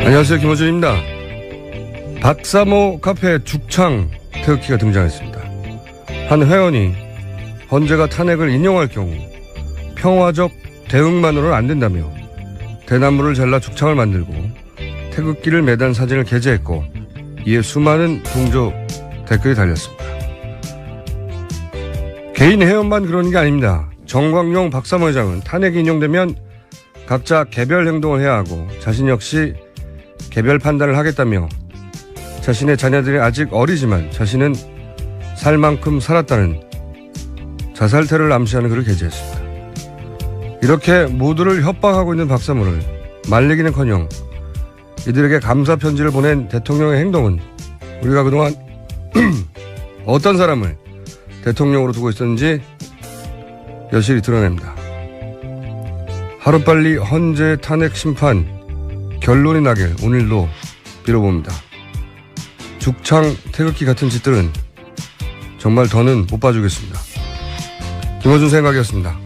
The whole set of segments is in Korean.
안녕하세요. 김호준입니다. 박사모 카페 죽창 태극기가 등장했습니다. 한 회원이 헌재가 탄핵을 인용할 경우 평화적 대응만으로는 안 된다며 대나무를 잘라 죽창을 만들고 태극기를 매단 사진을 게재했고 이에 수많은 동조 댓글이 달렸습니다. 개인 회원만 그러는 게 아닙니다. 정광용 박사모 회장은 탄핵이 인용되면 각자 개별 행동을 해야 하고 자신 역시 개별 판단을 하겠다며 자신의 자녀들이 아직 어리지만 자신은 살 만큼 살았다는 자살 테러를 암시하는 글을 게재했습니다. 이렇게 모두를 협박하고 있는 박사모를 말리기는커녕 이들에게 감사 편지를 보낸 대통령의 행동은 우리가 그동안 어떤 사람을 대통령으로 두고 있었는지 여실히 드러냅니다. 하루빨리 헌재 탄핵 심판 결론이 나길 오늘도 빌어봅니다. 죽창 태극기 같은 짓들은 정말 더는 못 봐주겠습니다. 김호준 생각이었습니다.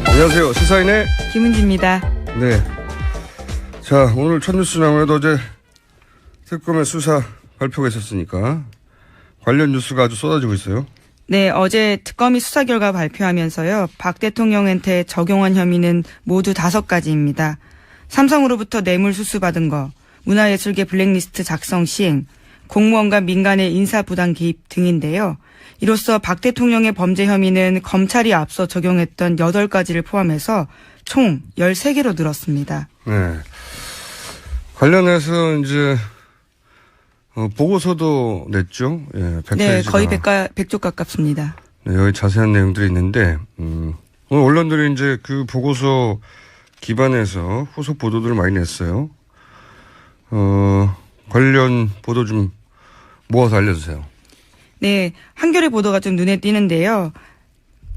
안녕하세요. 시사인의 김은지입니다. 네. 자, 오늘 첫 뉴스는 아무래도 어제 특검의 수사 발표가 있었으니까 관련 뉴스가 아주 쏟아지고 있어요. 네, 어제 특검이 수사 결과 발표하면서요. 박 대통령한테 적용한 혐의는 모두 5가지입니다. 삼성으로부터 뇌물 수수받은 거, 문화예술계 블랙리스트 작성 시행, 공무원과 민간의 인사부당 개입 등인데요. 이로써 박 대통령의 범죄 혐의는 검찰이 앞서 적용했던 8가지를 포함해서 총 13개로 늘었습니다. 네. 관련해서 이제 보고서도 냈죠. 예, 100페이지가. 네, 거의 100조 가깝습니다. 네, 여기 자세한 내용들이 있는데 오늘 언론들이 이제 그 보고서 기반해서 후속 보도들을 많이 냈어요. 관련 보도 좀 모아서 알려주세요. 네, 한겨레 보도가 좀 눈에 띄는데요.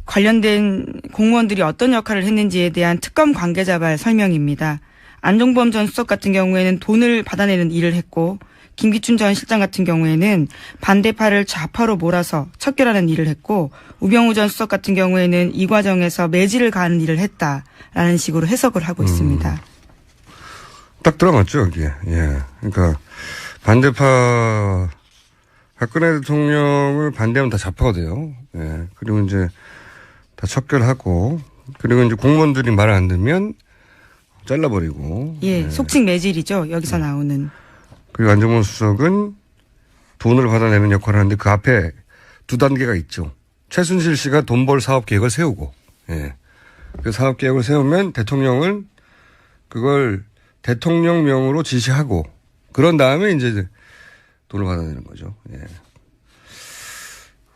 관련된 공무원들이 어떤 역할을 했는지에 대한 특검 관계자발 설명입니다. 안종범 전 수석 같은 경우에는 돈을 받아내는 일을 했고 김기춘 전 실장 같은 경우에는 반대파를 좌파로 몰아서 척결하는 일을 했고 우병우 전 수석 같은 경우에는 이 과정에서 매질을 가하는 일을 했다라는 식으로 해석을 하고 있습니다. 딱 들어맞죠, 여기에. 예. 그러니까 반대파 박근혜 대통령을 반대하면 다 좌파가 돼요. 예. 그리고 이제 다 척결하고 그리고 이제 공무원들이 말 안 듣면 잘라버리고. 예, 예. 속칭 매질이죠. 여기서 나오는. 그리고 안종범 수석은 돈을 받아내는 역할을 하는데 그 앞에 2단계가 있죠. 최순실 씨가 돈 벌 사업 계획을 세우고, 예. 그 사업 계획을 세우면 대통령은 그걸 대통령명으로 지시하고, 그런 다음에 이제 돈을 받아내는 거죠. 예.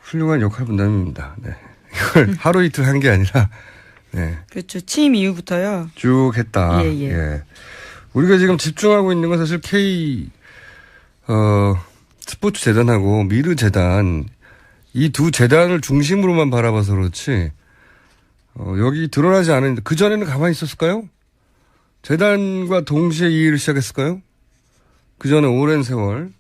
훌륭한 역할 분담입니다. 네. 이걸 하루 이틀 한 게 아니라, 네. 그렇죠. 취임 이후부터요. 쭉 했다. 예, 예. 예. 우리가 지금 집중하고 있는 건 사실 스포츠 재단하고 미르 재단, 이 두 재단을 중심으로만 바라봐서 그렇지, 여기 드러나지 않은, 그전에는 가만히 있었을까요? 재단과 동시에 이 일을 시작했을까요? 그전에 오랜 세월.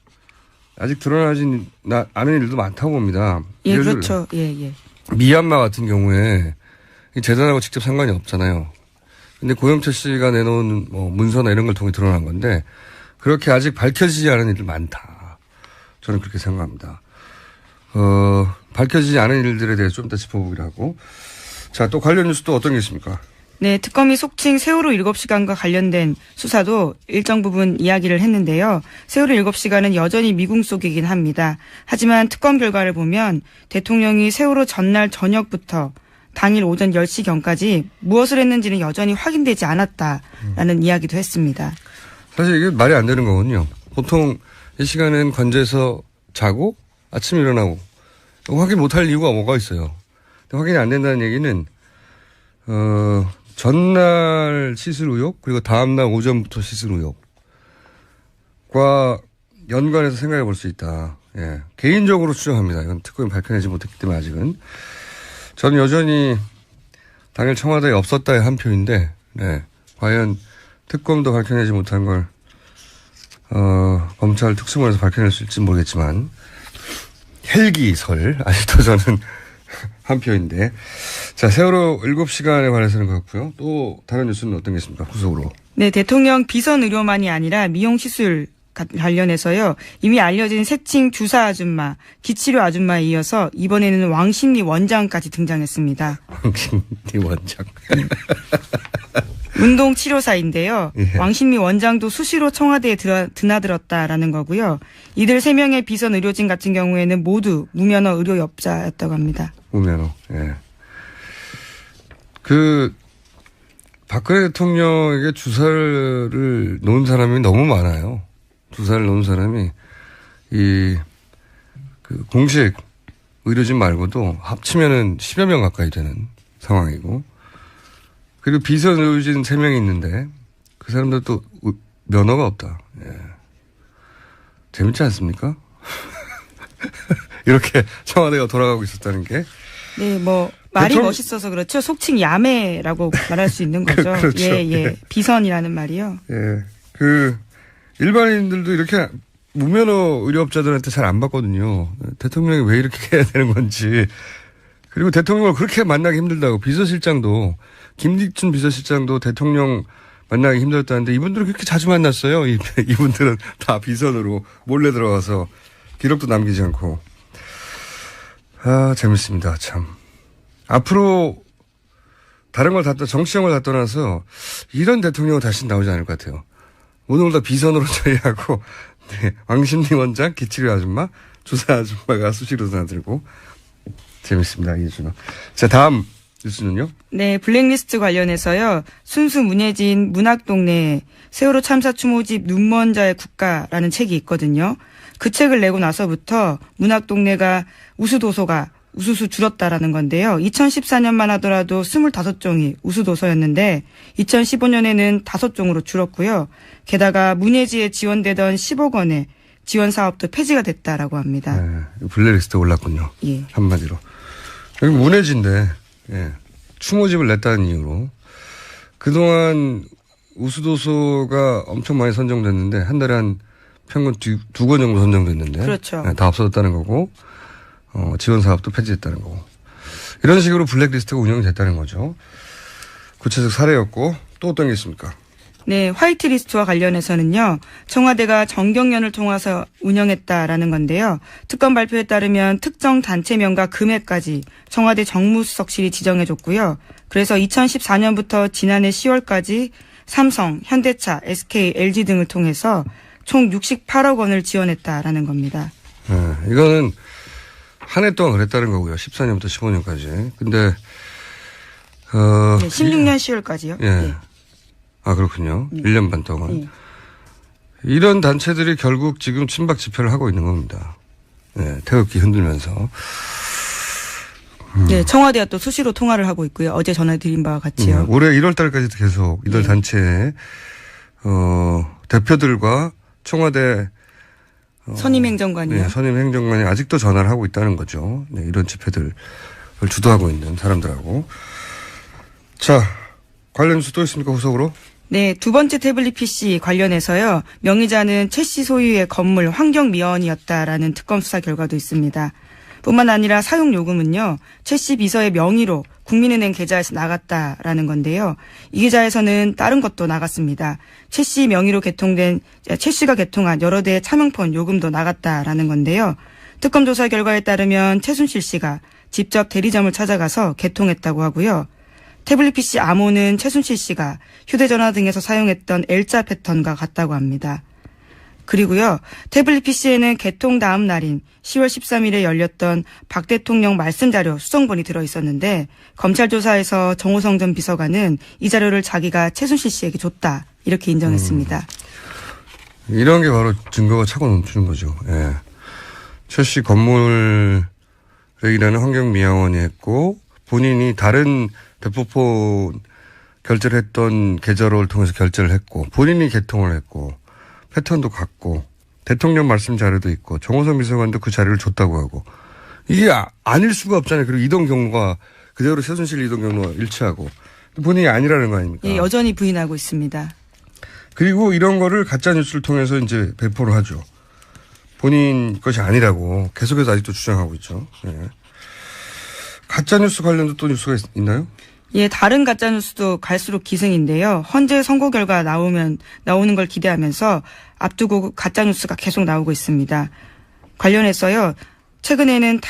아직 드러나지 않은 일도 많다고 봅니다. 예, 그렇죠. 예, 예. 미얀마 같은 경우에 이 재단하고 직접 상관이 없잖아요. 근데 고영철 씨가 내놓은 문서나 이런 걸 통해 드러난 건데 그렇게 아직 밝혀지지 않은 일들 많다. 저는 그렇게 생각합니다. 밝혀지지 않은 일들에 대해서 좀 더 짚어보기로 하고. 자, 또 관련 뉴스 또 어떤 게 있습니까? 네, 특검이 속칭 세월호 7시간과 관련된 수사도 일정 부분 이야기를 했는데요. 세월호 7시간은 여전히 미궁 속이긴 합니다. 하지만 특검 결과를 보면 대통령이 세월호 전날 저녁부터 당일 오전 10시경까지 무엇을 했는지는 여전히 확인되지 않았다라는 이야기도 했습니다. 사실 이게 말이 안 되는 거군요. 보통 이 시간엔 관제에서 자고 아침에 일어나고 확인 못할 이유가 뭐가 있어요. 확인이 안 된다는 얘기는 전날 시술 의혹 그리고 다음날 오전부터 시술 의혹과 연관해서 생각해 볼 수 있다. 예. 개인적으로 추정합니다. 이건 특검이 밝혀내지 못했기 때문에 아직은. 저는 여전히 당일 청와대에 없었다의 한 표인데, 네. 과연 특검도 밝혀내지 못한 걸, 검찰 특수본에서 밝혀낼 수 있을지 모르겠지만 헬기설 아직도 저는 한 표인데. 자, 세월호 7시간에 관해서는 그렇고요. 또 다른 뉴스는 어떤 게 있습니까? 후속으로. 네, 대통령 비선 의료만이 아니라 미용 시술 관련해서요. 이미 알려진 새칭 주사 아줌마, 기치료 아줌마에 이어서 이번에는 왕십리 원장까지 등장했습니다. 왕십리 원장. 운동 치료사인데요. 예. 왕십리 원장도 수시로 청와대에 드나들었다라는 거고요. 이들 3명의 비선 의료진 같은 경우에는 모두 무면허 의료업자였다고 합니다. 무면허. 예. 박근혜 대통령에게 주사를 놓은 사람이 너무 많아요. 주사를 놓은 사람이 공식 의료진 말고도 합치면은 10여 명 가까이 되는 상황이고, 그리고 비선 의료진 3명이 있는데 그 사람들도 면허가 없다. 예. 재밌지 않습니까? 이렇게 청와대가 돌아가고 있었다는 게. 네, 말이 멋있어서 그렇죠. 속칭 야매라고 말할 수 있는 거죠. 그렇죠. 예. 비선이라는 말이요. 예. 일반인들도 이렇게 무면허 의료업자들한테 잘 안 받거든요. 대통령이 왜 이렇게 해야 되는 건지. 그리고 대통령을 그렇게 만나기 힘들다고 비서실장도, 김익춘 비서실장도 대통령 만나기 힘들었다는데 이분들은 그렇게 자주 만났어요. 이분들은 다 비선으로 몰래 들어가서 기록도 남기지 않고. 재밌습니다. 참. 앞으로 다른 걸 정치형을 다 떠나서 이런 대통령은 다시 나오지 않을 것 같아요. 모든 걸 다 비선으로 처리하고, 네, 왕십리 원장, 기치료 아줌마, 주사 아줌마가 수시로 드나들고. 재밌습니다. 이준호. 자, 다음 뉴스는요? 네, 블랙리스트 관련해서요. 순수 문예진 문학동네 세월호 참사 추모집 눈먼 자의 국가라는 책이 있거든요. 그 책을 내고 나서부터 문학동네가 우수도서가 우수수 줄었다라는 건데요. 2014년만 하더라도 25종이 우수도서였는데 2015년에는 5종으로 줄었고요. 게다가 문예지에 지원되던 10억 원의 지원 사업도 폐지가 됐다라고 합니다. 네, 블랙리스트에 올랐군요. 예. 한마디로. 여기 문예지인데, 예, 추모집을 냈다는 이유로 그동안 우수도서가 엄청 많이 선정됐는데 한 달에 한 평균 2권 정도 선정됐는데, 그렇죠. 네, 다 없어졌다는 거고, 지원 사업도 폐지됐다는 거고, 이런 식으로 블랙리스트가 운영이 됐다는 거죠. 구체적 사례였고, 또 어떤 게 있습니까? 네, 화이트리스트와 관련해서는요. 청와대가 정경련을 통해서 운영했다라는 건데요. 특검 발표에 따르면 특정 단체명과 금액까지 청와대 정무수석실이 지정해줬고요. 그래서 2014년부터 지난해 10월까지 삼성, 현대차, SK, LG 등을 통해서 총 68억 원을 지원했다라는 겁니다. 네, 이거는 한 해 동안 그랬다는 거고요. 14년부터 15년까지. 근데 네, 16년 10월까지요. 예. 네. 그렇군요. 1년 반 동안. 네. 이런 단체들이 결국 지금 친박 집회를 하고 있는 겁니다. 네, 태극기 흔들면서. 네, 청와대와 또 수시로 통화를 하고 있고요. 어제 전해드린 바와 같이요. 올해 1월 달까지도 계속 이들 네. 단체의 대표들과 청와대 선임 행정관이요. 네, 선임 행정관이 아직도 전화를 하고 있다는 거죠. 네, 이런 집회들을 주도하고 있는 사람들하고. 자, 관련 뉴스 또 있습니까, 후속으로? 네, 두 번째 태블릿 PC 관련해서요. 명의자는 최 씨 소유의 건물 환경미화원이었다라는 특검 수사 결과도 있습니다. 뿐만 아니라 사용요금은요. 최 씨 비서의 명의로 국민은행 계좌에서 나갔다라는 건데요. 이 계좌에서는 다른 것도 나갔습니다. 최 씨 명의로 최 씨가 개통한 여러 대의 차명폰 요금도 나갔다라는 건데요. 특검 조사 결과에 따르면 최순실 씨가 직접 대리점을 찾아가서 개통했다고 하고요. 태블릿 PC 암호는 최순실 씨가 휴대전화 등에서 사용했던 L자 패턴과 같다고 합니다. 그리고요. 태블릿 PC에는 개통 다음 날인 10월 13일에 열렸던 박 대통령 말씀자료 수정본이 들어있었는데 검찰 조사에서 정호성 전 비서관은 이 자료를 자기가 최순실 씨에게 줬다 이렇게 인정했습니다. 이런 게 바로 증거가 차고 넘치는 거죠. 예. 최 씨 건물에 일하는 환경미화원이 했고 본인이 다른 대포폰 결제를 했던 계좌를 통해서 결제를 했고 본인이 개통을 했고 패턴도 같고 대통령 말씀 자료도 있고 정호성 비서관도 그 자료를 줬다고 하고 이게 아닐 수가 없잖아요. 그리고 이동 경로가 그대로 최순실 이동 경로가 일치하고 본인이 아니라는 거 아닙니까? 예, 여전히 부인하고 있습니다. 그리고 이런 거를 가짜 뉴스를 통해서 이제 배포를 하죠. 본인 것이 아니라고 계속해서 아직도 주장하고 있죠. 예. 가짜뉴스 관련도 또 뉴스가 있나요? 예, 다른 가짜뉴스도 갈수록 기승인데요. 헌재 선고 결과 나오는 걸 기대하면서 앞두고 가짜뉴스가 계속 나오고 있습니다. 관련해서요, 최근에는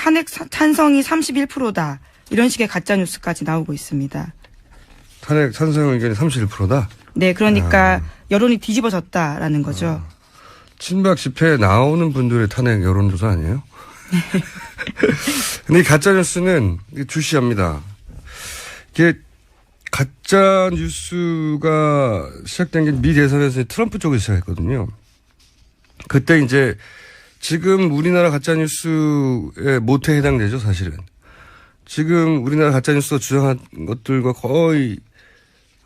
찬성이 31%다. 이런 식의 가짜뉴스까지 나오고 있습니다. 탄핵 찬성 의견이 31%다? 네, 그러니까 여론이 뒤집어졌다라는 거죠. 친박 집회에 나오는 분들의 탄핵 여론조사 아니에요? 근데 이 가짜뉴스는 주시합니다. 이게 가짜뉴스가 시작된 게 미 대선에서 트럼프 쪽에서 시작했거든요. 그때 이제 지금 우리나라 가짜뉴스의 모태에 해당되죠, 사실은. 지금 우리나라 가짜뉴스가 주장한 것들과 거의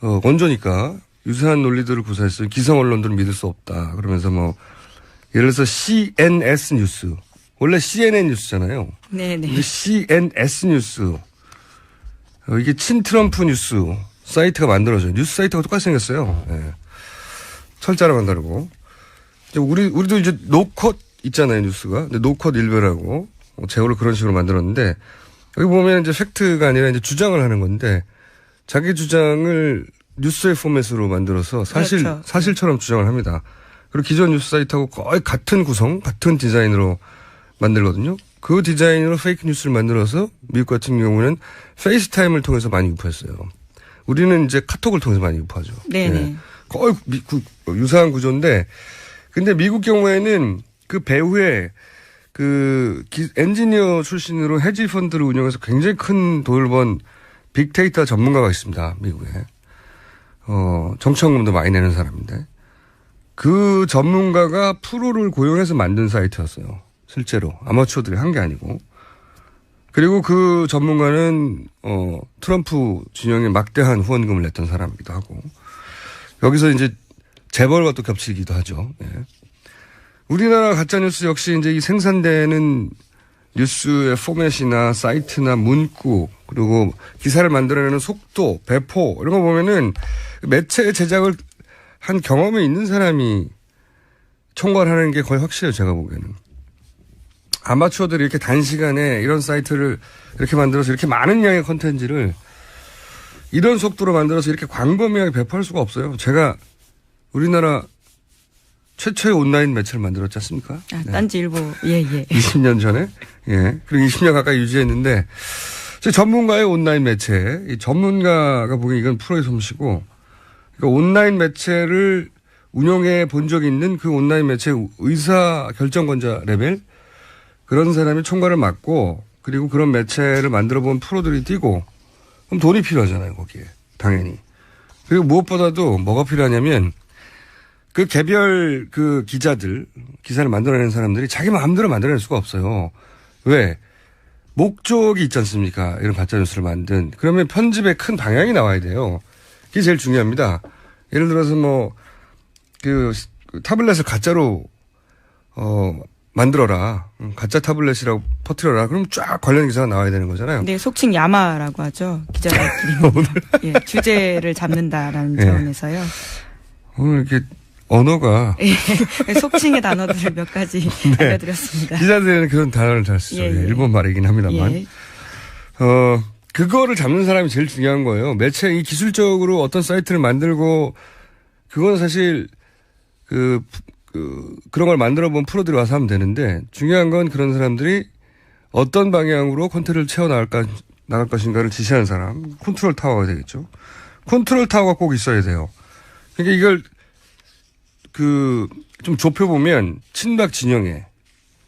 원조니까 유사한 논리들을 구사했어요. 기성 언론들은 믿을 수 없다. 그러면서 뭐 예를 들어서 CNS 뉴스. 원래 CNN 뉴스잖아요. 네네. CNS 뉴스. 이게 친트럼프 뉴스 사이트가 만들어져요. 뉴스 사이트가 똑같이 생겼어요. 예. 철자로만 다르고. 우리도 이제 노컷 있잖아요, 뉴스가. 근데 노컷 일베라고 제호를 그런 식으로 만들었는데 여기 보면 이제 팩트가 아니라 이제 주장을 하는 건데 자기 주장을 뉴스의 포맷으로 만들어서 그렇죠. 사실처럼 주장을 합니다. 그리고 기존 뉴스 사이트하고 거의 같은 구성, 같은 디자인으로 만들거든요. 그 디자인으로 페이크 뉴스를 만들어서 미국 같은 경우는 페이스타임을 통해서 많이 유포했어요. 우리는 이제 카톡을 통해서 많이 유포하죠. 네네. 네. 거의 유사한 구조인데 근데 미국 경우에는 그 배후에 엔지니어 출신으로 헤지 펀드를 운영해서 굉장히 큰 돈을 번 빅데이터 전문가가 있습니다. 미국에. 정치연금도 많이 내는 사람인데. 그 전문가가 프로를 고용해서 만든 사이트였어요. 실제로. 아마추어들이 한 게 아니고. 그리고 그 전문가는, 트럼프 진영에 막대한 후원금을 냈던 사람이기도 하고. 여기서 이제 재벌과 또 겹치기도 하죠. 네. 우리나라 가짜뉴스 역시 이제 이 생산되는 뉴스의 포맷이나 사이트나 문구, 그리고 기사를 만들어내는 속도, 배포, 이런 거 보면은 매체 제작을 한 경험이 있는 사람이 총괄하는 게 거의 확실해요, 제가 보기에는. 아마추어들이 이렇게 단시간에 이런 사이트를 이렇게 만들어서 이렇게 많은 양의 콘텐츠를 이런 속도로 만들어서 이렇게 광범위하게 배포할 수가 없어요. 제가 우리나라 최초의 온라인 매체를 만들었지 않습니까? 아, 딴지일보, 예. 20년 전에. 예. 그리고 20년 가까이 유지했는데, 전문가의 온라인 매체, 이 전문가가 보기엔 이건 프로의 솜씨고, 그러니까 온라인 매체를 운영해 본 적이 있는 그 온라인 매체 의사 결정권자 레벨, 그런 사람이 총괄을 맡고, 그리고 그런 매체를 만들어 본 프로들이 뛰고, 그럼 돈이 필요하잖아요, 거기에. 당연히. 그리고 무엇보다도 뭐가 필요하냐면, 그 개별 그 기사를 만들어내는 사람들이 자기 마음대로 만들어낼 수가 없어요. 왜? 목적이 있지 않습니까? 이런 가짜뉴스를 만든. 그러면 편집에 큰 방향이 나와야 돼요. 그게 제일 중요합니다. 예를 들어서 그 타블렛을 가짜로, 만들어라. 가짜 타블렛이라고 퍼뜨려라. 그럼 쫙 관련 기사가 나와야 되는 거잖아요. 네, 속칭 야마라고 하죠. 기자들끼리. 예, 주제를 잡는다라는 차원에서요. 오늘 이렇게 언어가. 예, 속칭의 단어들을 몇 가지 알려드렸습니다. 기자들은 그런 단어를 잘 쓰죠. 예, 일본 말이긴 합니다만. 예. 그거를 잡는 사람이 제일 중요한 거예요. 매체 이 기술적으로 어떤 사이트를 만들고 그건 사실 그런 걸 만들어 본 프로들이 와서 하면 되는데 중요한 건 그런 사람들이 어떤 방향으로 콘텐츠를 나갈 것인가를 지시하는 사람. 컨트롤 타워가 되겠죠. 컨트롤 타워가 꼭 있어야 돼요. 그러니까 이걸 좀 좁혀보면 친박 진영에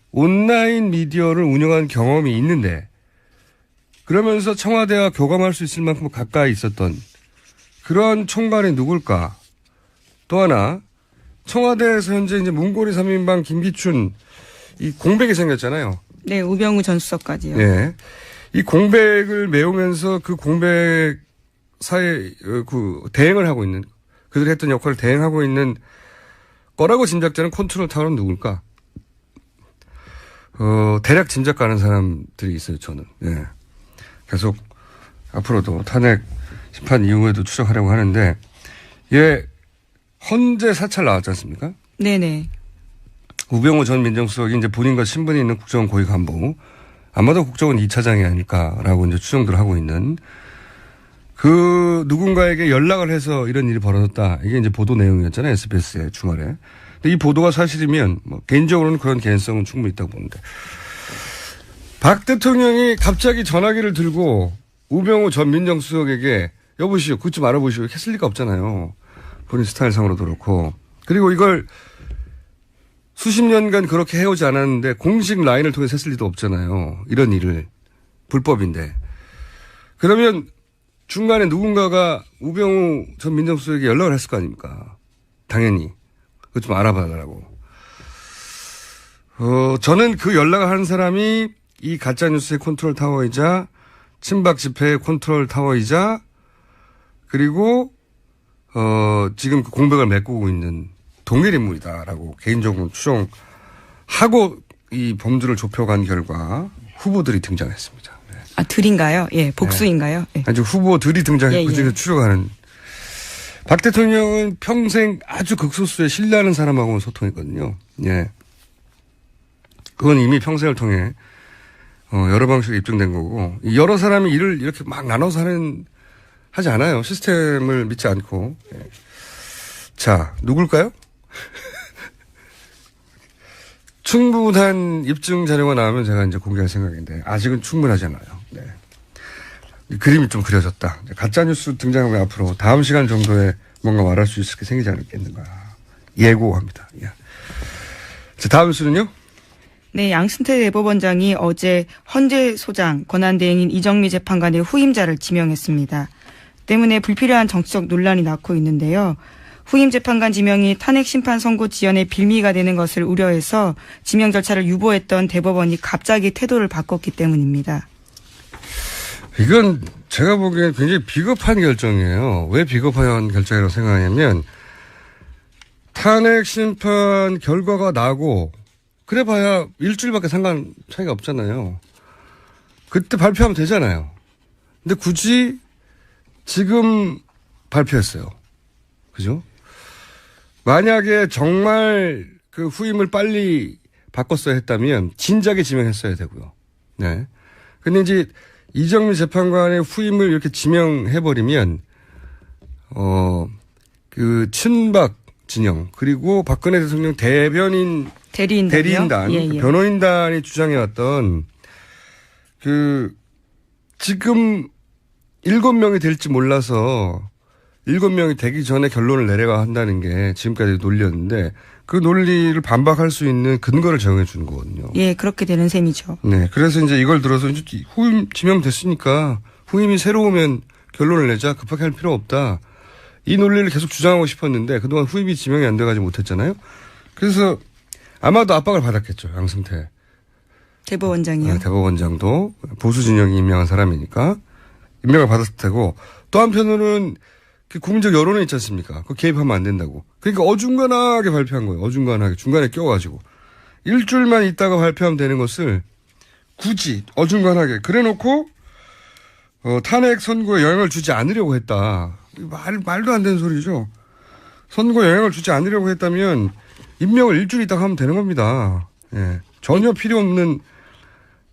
온라인 미디어를 운영한 경험이 있는데 그러면서 청와대와 교감할 수 있을 만큼 가까이 있었던 그런 총괄이 누굴까? 또 하나 청와대에서 현재 이제 문고리 3인방 김기춘 이 공백이 생겼잖아요. 네, 우병우 전 수석까지요. 네. 이 공백을 메우면서 그 공백 사이에 대행을 하고 있는 그들이 했던 역할을 대행하고 있는 거라고 짐작되는 컨트롤 타워는 누굴까? 대략 짐작 가는 사람들이 있어요, 저는. 예. 계속 앞으로도 탄핵 심판 이후에도 추적하려고 하는데, 헌재 사찰 나왔지 않습니까? 네네. 우병우 전 민정수석이 이제 본인과 신분이 있는 국정원 고위 간부, 아마도 국정원 2차장이 아닐까라고 이제 추정들 하고 있는 그 누군가에게 연락을 해서 이런 일이 벌어졌다. 이게 이제 보도 내용이었잖아요. SBS의 주말에. 근데 이 보도가 사실이면 뭐 개인적으로는 그런 개연성은 충분히 있다고 보는데. 박 대통령이 갑자기 전화기를 들고 우병우 전 민정수석에게 여보시오, 그것 좀 알아보시오. 했을 리가 없잖아요. 본인 스타일상으로도 그렇고. 그리고 이걸 수십 년간 그렇게 해오지 않았는데 공식 라인을 통해서 했을 리도 없잖아요. 이런 일을. 불법인데. 그러면 중간에 누군가가 우병우 전 민정수석에게 연락을 했을 거 아닙니까? 당연히. 그것 좀 알아봐달라고. 저는 그 연락을 하는 사람이 이 가짜뉴스의 컨트롤 타워이자 친박 집회의 컨트롤 타워이자 그리고 지금 그 공백을 메꾸고 있는 동일 인물이다라고 개인적으로 추정하고 이 범주를 좁혀간 결과 후보들이 등장했습니다. 네. 아, 들인가요? 예, 복수인가요? 예. 아주 후보들이 등장했고 그중에서 추려가는. 박 대통령은 평생 아주 극소수에 신뢰하는 사람하고는 소통했거든요. 예. 그건 이미 평생을 통해 여러 방식으로 입증된 거고 여러 사람이 일을 이렇게 막 나눠서 하지 않아요. 시스템을 믿지 않고. 예. 자, 누굴까요? 충분한 입증 자료가 나오면 제가 이제 공개할 생각인데 아직은 충분하지 않아요. 네. 이 그림이 좀 그려졌다. 가짜뉴스 등장하면 앞으로 다음 시간 정도에 뭔가 말할 수 있을 게 생기지 않겠는가 예고합니다. 예. 자, 다음 수는요? 네, 양승태 대법원장이 어제 헌재 소장 권한대행인 이정미 재판관의 후임자를 지명했습니다. 때문에 불필요한 정치적 논란이 낳고 있는데요. 후임 재판관 지명이 탄핵 심판 선고 지연의 빌미가 되는 것을 우려해서 지명 절차를 유보했던 대법원이 갑자기 태도를 바꿨기 때문입니다. 이건 제가 보기엔 굉장히 비겁한 결정이에요. 왜 비겁한 결정이라고 생각하냐면 탄핵 심판 결과가 나고 그래 봐야 일주일밖에 상관 차이가 없잖아요. 그때 발표하면 되잖아요. 근데 굳이 지금 발표했어요. 그죠? 만약에 정말 그 후임을 빨리 바꿨어야 했다면 진작에 지명했어야 되고요. 네. 근데 이제 이정미 재판관의 후임을 이렇게 지명해버리면, 그 친박 진영, 그리고 박근혜 대통령 대리인단, 예, 예. 변호인단이 주장해왔던 지금 7명이 될지 몰라서 7명이 되기 전에 결론을 내려가 한다는 게 지금까지 논리였는데 그 논리를 반박할 수 있는 근거를 정해 주는 거거든요. 예, 그렇게 되는 셈이죠. 네. 그래서 이제 이걸 들어서 이제 후임 지명됐으니까 후임이 새로 오면 결론을 내자 급하게 할 필요 없다. 이 논리를 계속 주장하고 싶었는데 그동안 후임이 지명이 안 돼가지고 못했잖아요. 그래서 아마도 압박을 받았겠죠. 양승태 대법원장이요. 네, 대법원장도 보수 진영이 임명한 사람이니까 임명을 받았을 테고 또 한편으로는 국민적 여론은 있지 않습니까? 그거 개입하면 안 된다고. 그러니까 어중간하게 발표한 거예요. 어중간하게. 중간에 껴가지고. 일주일만 있다가 발표하면 되는 것을 굳이 어중간하게. 그래 놓고, 탄핵 선고에 영향을 주지 않으려고 했다. 말도 안 되는 소리죠. 선고에 영향을 주지 않으려고 했다면 임명을 일주일 있다가 하면 되는 겁니다. 예. 전혀 필요 없는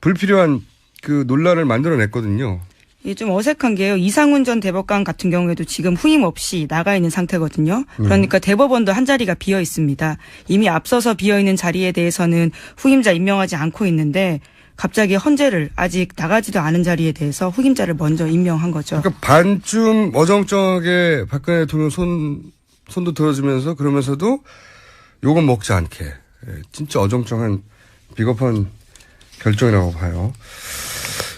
불필요한 그 논란을 만들어냈거든요. 이게 좀 어색한 게요. 이상훈 전 대법관 같은 경우에도 지금 후임 없이 나가 있는 상태거든요. 그러니까 대법원도 한 자리가 비어 있습니다. 이미 앞서서 비어 있는 자리에 대해서는 후임자 임명하지 않고 있는데 갑자기 헌재를 아직 나가지도 않은 자리에 대해서 후임자를 먼저 임명한 거죠. 그러니까 반쯤 어정쩡하게 박근혜 대통령 손도 들어주면서 그러면서도 요건 먹지 않게. 진짜 어정쩡한 비겁한 결정이라고 봐요.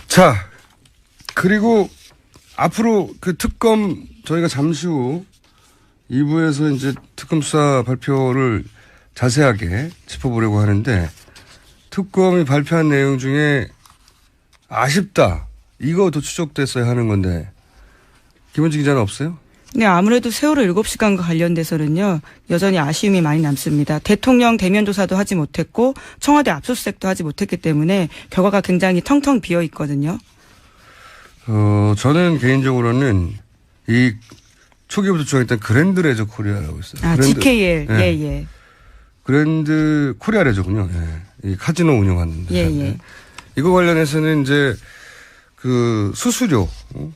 자. 그리고 앞으로 그 특검 저희가 잠시 후 2부에서 이제 특검 수사 발표를 자세하게 짚어보려고 하는데 특검이 발표한 내용 중에 아쉽다. 이거 더 추적됐어야 하는 건데 김원지 기자는 없어요? 네, 아무래도 세월호 7시간과 관련돼서는요. 여전히 아쉬움이 많이 남습니다. 대통령 대면 조사도 하지 못했고 청와대 압수수색도 하지 못했기 때문에 결과가 굉장히 텅텅 비어 있거든요. 저는 개인적으로는 이 초기부터 주장했던 그랜드 레저 코리아라고 있어요. 아, GKL. 네. 예. 그랜드 코리아레저군요. 예. 이 카지노 운영하는. 예, 회사인데. 예. 이거 관련해서는 이제 그 수수료,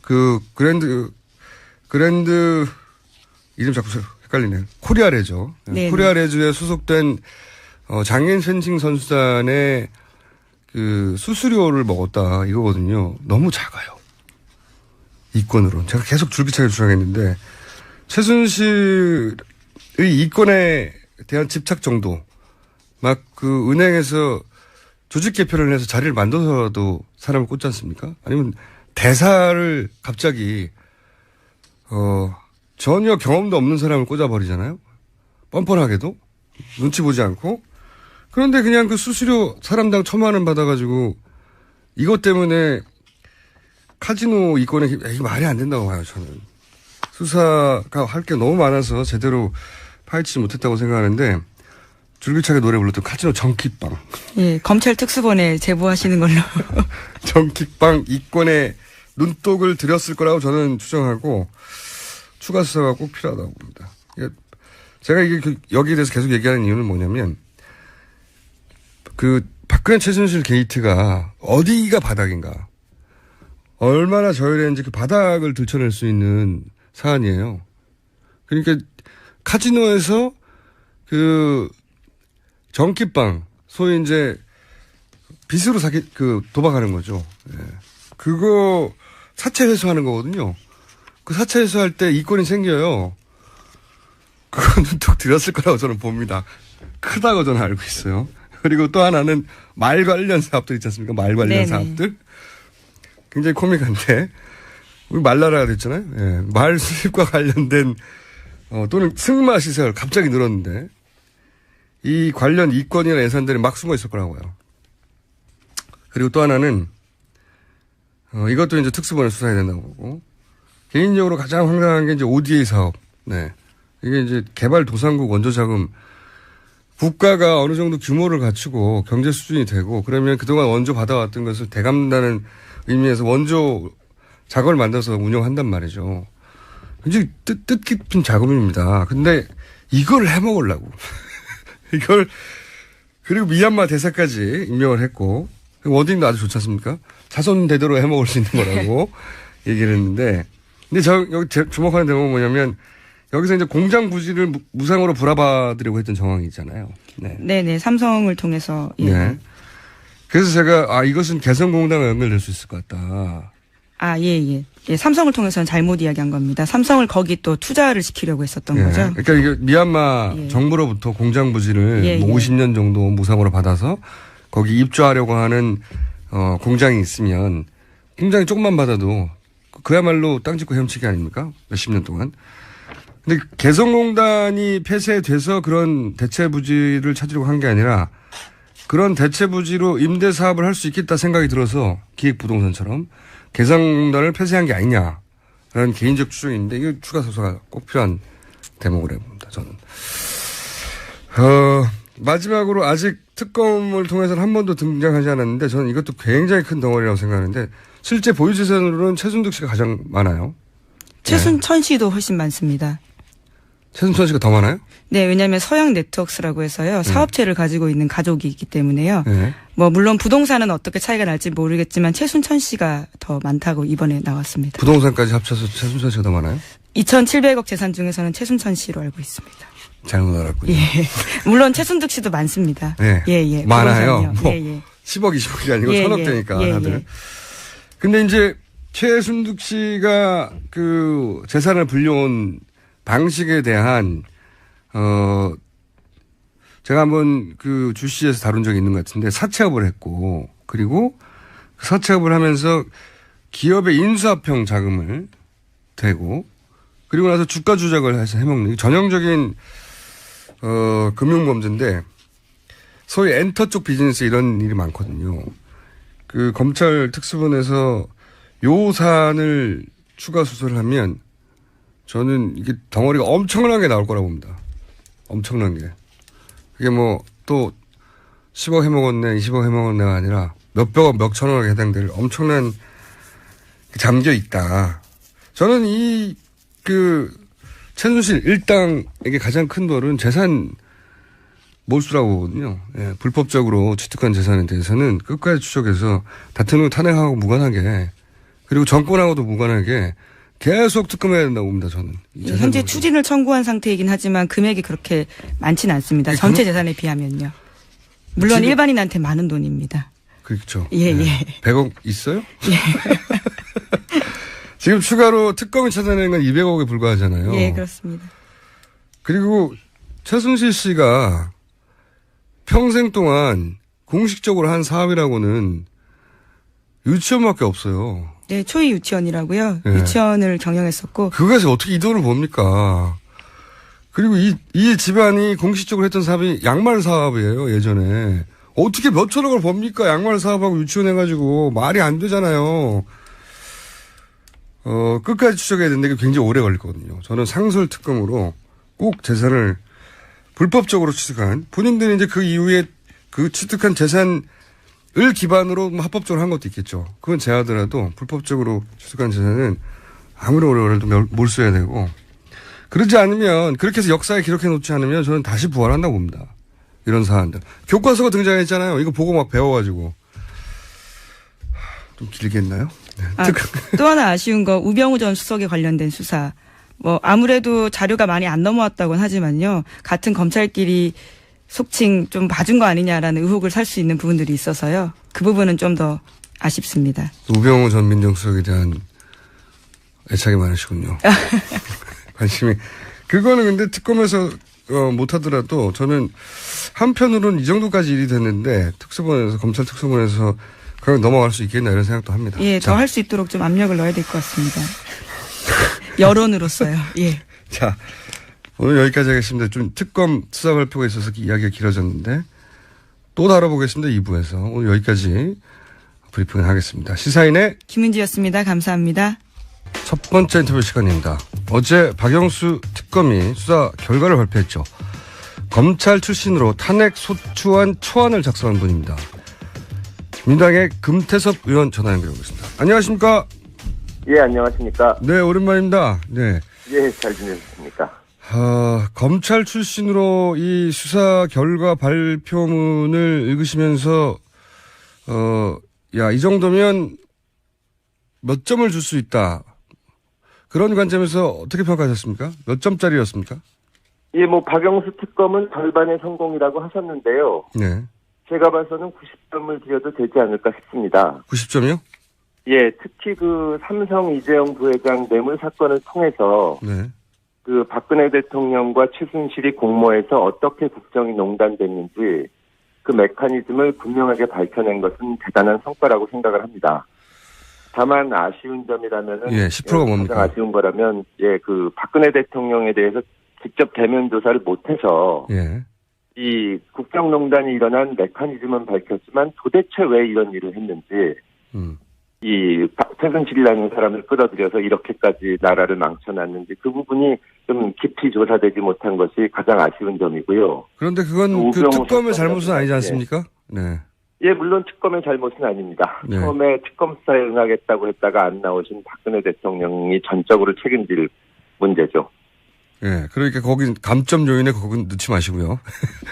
그 그랜드 이름 자꾸 헷갈리네요. 코리아레저. 네, 코리아레저에 소속된 장애인 펜싱 선수단의 그 수수료를 먹었다 이거거든요. 너무 작아요. 이권으로. 제가 계속 줄기차게 주장했는데 최순실의 이권에 대한 집착 정도 막 그 은행에서 조직 개편을 해서 자리를 만들어서도 사람을 꽂지 않습니까? 아니면 대사를 갑자기 전혀 경험도 없는 사람을 꽂아버리잖아요. 뻔뻔하게도 눈치 보지 않고. 그런데 그냥 그 수수료 사람당 1,000만 원 받아가지고 이것 때문에 카지노 이권에 이게 말이 안 된다고 봐요. 저는 수사가 할 게 너무 많아서 제대로 파헤치지 못했다고 생각하는데 줄기차게 노래 불렀던 카지노 정키빵. 예, 검찰 특수본에 제보하시는 걸로. 정키빵 이권에 눈독을 들였을 거라고 저는 추정하고 추가 수사가 꼭 필요하다고 봅니다. 제가 여기에 대해서 계속 얘기하는 이유는 뭐냐면 그 박근혜 최순실 게이트가 어디가 바닥인가. 얼마나 저열했는지 그 바닥을 들춰낼 수 있는 사안이에요. 그러니까 카지노에서 그 정키빵 소위 이제 빚으로 도박하는 거죠. 예. 그거 사채 회수하는 거거든요. 그 사채 회수할 때 이권이 생겨요. 그거는 또 들었을 거라고 저는 봅니다. 크다고 저는 알고 있어요. 그리고 또 하나는 말 관련 사업들 있지 않습니까? 말 관련 네네. 사업들. 굉장히 코믹한데 우리 말나라가 됐잖아요. 예. 말 수입과 관련된 또는 승마 시설 갑자기 늘었는데 이 관련 이권이나 예산들이 막 숨어 있을 거라고요. 그리고 또 하나는 이것도 이제 특수본에 수사해야 된다고 보고 개인적으로 가장 황당한 게 이제 ODA 사업. 네. 이게 이제 개발도상국 원조자금 국가가 어느 정도 규모를 갖추고 경제 수준이 되고 그러면 그동안 원조 받아왔던 것을 대감다는 의미에서 원조 자금을 만들어서 운영한단 말이죠. 굉장히 뜻깊은 자금입니다. 근데 이걸 해먹으려고. 이걸 그리고 미얀마 대사까지 임명을 했고 워딩도 아주 좋지 않습니까? 자손 대대로 해먹을 수 있는 거라고 얘기를 했는데 근데 여기 주목하는 대목은 뭐냐면 여기서 이제 공장 부지를 무상으로 불화받으려고 했던 정황이 있잖아요. 네. 네네. 삼성을 통해서. 예. 네. 그래서 제가 이것은 개성공단과 연결될 수 있을 것 같다. 예. 예, 삼성을 통해서는 잘못 이야기한 겁니다. 삼성을 거기 또 투자를 시키려고 했었던 네. 거죠. 그러니까 이게 미얀마 정부로부터 공장 부지를 50년 정도 무상으로 받아서 거기 입주하려고 하는 공장이 있으면 공장이 조금만 받아도 그야말로 땅 짓고 헤엄치기 아닙니까? 몇십 년 동안. 근데 개성공단이 폐쇄돼서 그런 대체 부지를 찾으려고 한 게 아니라 그런 대체 부지로 임대 사업을 할 수 있겠다 생각이 들어서 기획부동산처럼 개성공단을 폐쇄한 게 아니냐라는 개인적 추정인데 이거 추가 수사가 꼭 필요한 대목으로 봅니다. 저는. 마지막으로 아직 특검을 통해서는 한 번도 등장하지 않았는데 저는 이것도 굉장히 큰 덩어리라고 생각하는데 실제 보유 재산으로는 최순득 씨가 가장 많아요. 최순천 씨도 훨씬 많습니다. 최순천 씨가 더 많아요? 네, 왜냐하면 서양 네트워크스라고 해서요. 사업체를 가지고 있는 가족이 있기 때문에요. 네. 뭐 물론 부동산은 어떻게 차이가 날지 모르겠지만 최순천 씨가 더 많다고 이번에 나왔습니다. 부동산까지 합쳐서 최순천 씨가 더 많아요? 2,700억 재산 중에서는 최순천 씨로 알고 있습니다. 잘못 알았군요. 예. 물론 최순득 씨도 많습니다. 네. 예. 많아요. 뭐 예. 10억, 20억이 아니고 1,000억 대니까 다들. 예. 근데 이제 최순득 씨가 그 재산을 불려온 방식에 대한 제가 한번 그 주시에서 다룬 적이 있는 것 같은데 사채업을 했고 그리고 그 사채업을 하면서 기업의 인수합병 자금을 대고 그리고 나서 주가 조작을 해서 해먹는 전형적인 금융범죄인데 소위 엔터 쪽 비즈니스에 이런 일이 많거든요. 그 검찰 특수본에서 요 사안을 추가 수사를 하면 저는 이게 덩어리가 엄청나게 나올 거라고 봅니다. 엄청난 게. 그게 뭐 또 10억 해먹었네, 20억 해먹었네가 아니라 몇백억, 몇천억에 해당될 엄청난 잠겨 있다. 저는 최순실 일당에게 가장 큰 돌은 재산 몰수라고 하거든요. 예, 불법적으로 취득한 재산에 대해서는 끝까지 추적해서 다투는 탄핵하고 무관하게 그리고 정권하고도 무관하게 계속 특검해야 된다고 봅니다. 저는. 예, 현재 추진을 청구한 상태이긴 하지만 금액이 그렇게 많지는 않습니다. 전체 재산에 비하면요. 물론 지금, 일반인한테 많은 돈입니다. 그렇죠. 예, 네. 예. 100억 있어요? 예. 지금 추가로 특검이 찾아내는 건 200억에 불과하잖아요. 예, 그렇습니다. 그리고 최순실 씨가 평생 동안 공식적으로 한 사업이라고는 유치원밖에 없어요. 네, 초이 유치원이라고요. 네. 유치원을 경영했었고. 그것에서 어떻게 이 돈을 봅니까? 그리고 이 집안이 공식적으로 했던 사업이 양말 사업이에요, 예전에. 어떻게 몇 천억을 법니까? 양말 사업하고 유치원 해가지고. 말이 안 되잖아요. 끝까지 추적해야 되는데 이게 굉장히 오래 걸리거든요. 저는 상설 특검으로 꼭 재산을 불법적으로 취득한, 본인들이 이제 그 이후에 그 취득한 재산을 기반으로 합법적으로 한 것도 있겠죠. 그건 제하더라도 불법적으로 취득한 재산은 아무리 오래 걸려도 몰수해야 되고, 그러지 않으면, 그렇게 해서 역사에 기록해 놓지 않으면 저는 다시 부활한다고 봅니다. 이런 사안들. 교과서가 등장했잖아요. 이거 보고 막 배워가지고. 좀 길게 했나요? 네. 또 하나 아쉬운 거 우병우 전 수석에 관련된 수사. 뭐 아무래도 자료가 많이 안 넘어왔다고는 하지만요. 같은 검찰끼리 속칭 좀 봐준 거 아니냐라는 의혹을 살 수 있는 부분들이 있어서요. 그 부분은 좀 더 아쉽습니다. 우병우 전 민정수석에 대한 애착이 많으시군요. 관심이. 그거는 근데 특검에서 못하더라도 저는 한편으로는 이 정도까지 일이 됐는데 특수본에서 검찰 특수본에서 그냥 넘어갈 수 있겠나 이런 생각도 합니다. 예, 더 할 수 있도록 좀 압력을 넣어야 될 것 같습니다. 여론으로서요. 예. 자, 오늘 여기까지 하겠습니다. 좀 특검 수사 발표가 있어서 이야기가 길어졌는데 또 다뤄보겠습니다. 2부에서. 오늘 여기까지 브리핑을 하겠습니다. 시사인의 김은지였습니다. 감사합니다. 첫 번째 인터뷰 시간입니다. 어제 박영수 특검이 수사 결과를 발표했죠. 검찰 출신으로 탄핵 소추안 초안을 작성한 분입니다. 민주당의 금태섭 의원 전화 연결하겠습니다. 안녕하십니까? 예, 안녕하십니까? 네, 오랜만입니다. 네. 예, 잘 지내셨습니까? 검찰 출신으로 이 수사 결과 발표문을 읽으시면서, 이 정도면 몇 점을 줄 수 있다. 그런 관점에서 어떻게 평가하셨습니까? 몇 점짜리였습니까? 예, 박영수 특검은 절반의 성공이라고 하셨는데요. 네. 제가 봐서는 90점을 드려도 되지 않을까 싶습니다. 90점이요? 예, 특히 삼성 이재용 부회장 뇌물 사건을 통해서 네. 박근혜 대통령과 최순실이 공모해서 어떻게 국정이 농단됐는지 그 메커니즘을 분명하게 밝혀낸 것은 대단한 성과라고 생각을 합니다. 다만 아쉬운 점이라면은 10%가 뭡니까? 가장 아쉬운 거라면 박근혜 대통령에 대해서 직접 대면 조사를 못해서 이 국정농단이 일어난 메커니즘은 밝혔지만 도대체 왜 이런 일을 했는지 이 최순실이라는 사람을 끌어들여서 이렇게까지 나라를 망쳐놨는지 그 부분이 좀 깊이 조사되지 못한 것이 가장 아쉬운 점이고요. 그런데 그건 그 특검의 잘못은 아니지 않습니까? 네. 예, 물론 특검의 잘못은 아닙니다. 네. 처음에 특검 수사에 응하겠다고 했다가 안 나오신 박근혜 대통령이 전적으로 책임질 문제죠. 예, 그러니까 거기 감점 요인에 거기 넣지 마시고요.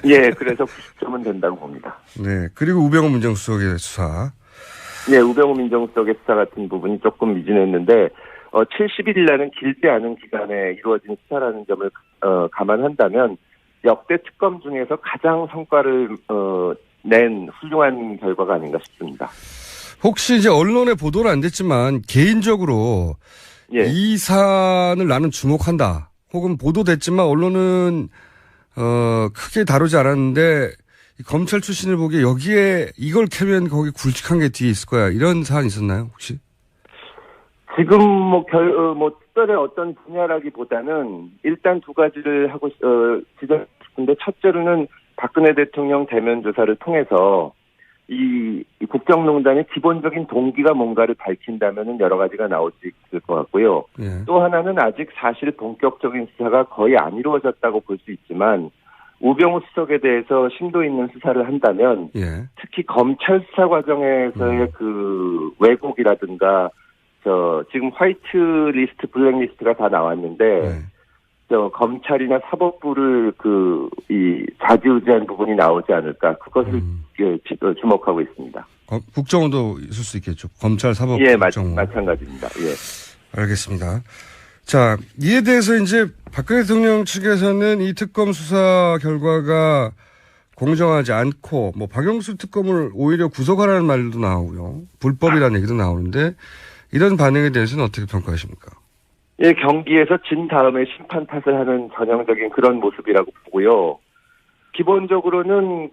예, 그래서 90점은 된다고 봅니다. 네, 그리고 우병우 민정수석의 수사. 네, 우병우 민정수석의 수사 같은 부분이 조금 미진했는데 70일이라는 길지 않은 기간에 이루어진 수사라는 점을 감안한다면 역대 특검 중에서 가장 성과를 낸 훌륭한 결과가 아닌가 싶습니다. 혹시 이제 언론에 보도는 안 됐지만 개인적으로 이 사안을 나는 주목한다. 혹은 보도됐지만 언론은 크게 다루지 않았는데 검찰 출신을 보기에 여기에 이걸 캐면 거기 굵직한 게 뒤에 있을 거야. 이런 사안 있었나요, 혹시? 지금 특별히 어떤 분야라기보다는 일단 두 가지를 하고 지적하고 싶은데 첫째로는 박근혜 대통령 대면 조사를 통해서 이 국정농단의 기본적인 동기가 뭔가를 밝힌다면은 여러 가지가 나올 수 있을 것 같고요. 또 하나는 아직 사실 본격적인 수사가 거의 안 이루어졌다고 볼 수 있지만 우병우 수석에 대해서 심도 있는 수사를 한다면 특히 검찰 수사 과정에서의 그 왜곡이라든가 지금 화이트 리스트, 블랙 리스트가 다 나왔는데 검찰이나 사법부를 좌지우지한 부분이 나오지 않을까 그것을 주목하고 있습니다. 국정원도 있을 수 있겠죠. 검찰, 사법, 예, 국정원. 마찬가지입니다. 예. 알겠습니다. 자, 이에 대해서 이제 박근혜 대통령 측에서는 이 특검 수사 결과가 공정하지 않고 박영수 특검을 오히려 구속하라는 말도 나오고요. 불법이라는 얘기도 나오는데 이런 반응에 대해서는 어떻게 평가하십니까? 예, 경기에서 진 다음에 심판 탓을 하는 전형적인 그런 모습이라고 보고요. 기본적으로는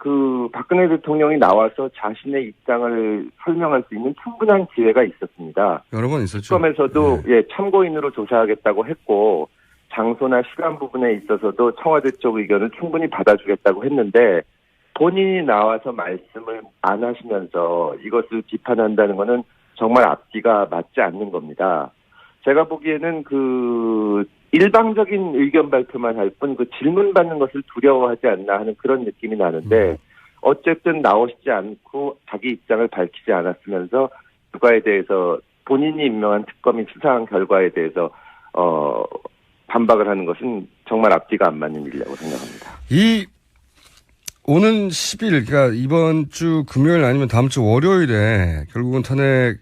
박근혜 대통령이 나와서 자신의 입장을 설명할 수 있는 충분한 기회가 있었습니다. 여러 번 있었죠. 특검에서도 네. 참고인으로 조사하겠다고 했고 장소나 시간 부분에 있어서도 청와대 쪽 의견을 충분히 받아주겠다고 했는데 본인이 나와서 말씀을 안 하시면서 이것을 비판한다는 것은 정말 앞뒤가 맞지 않는 겁니다. 제가 보기에는 일방적인 의견 발표만 할 뿐 질문 받는 것을 두려워하지 않나 하는 그런 느낌이 나는데 어쨌든 나오시지 않고 자기 입장을 밝히지 않았으면서 결과에 대해서 본인이 임명한 특검이 수사한 결과에 대해서 반박을 하는 것은 정말 앞뒤가 안 맞는 일이라고 생각합니다. 오는 10일, 그러니까 이번 주 금요일 아니면 다음 주 월요일에 결국은 탄핵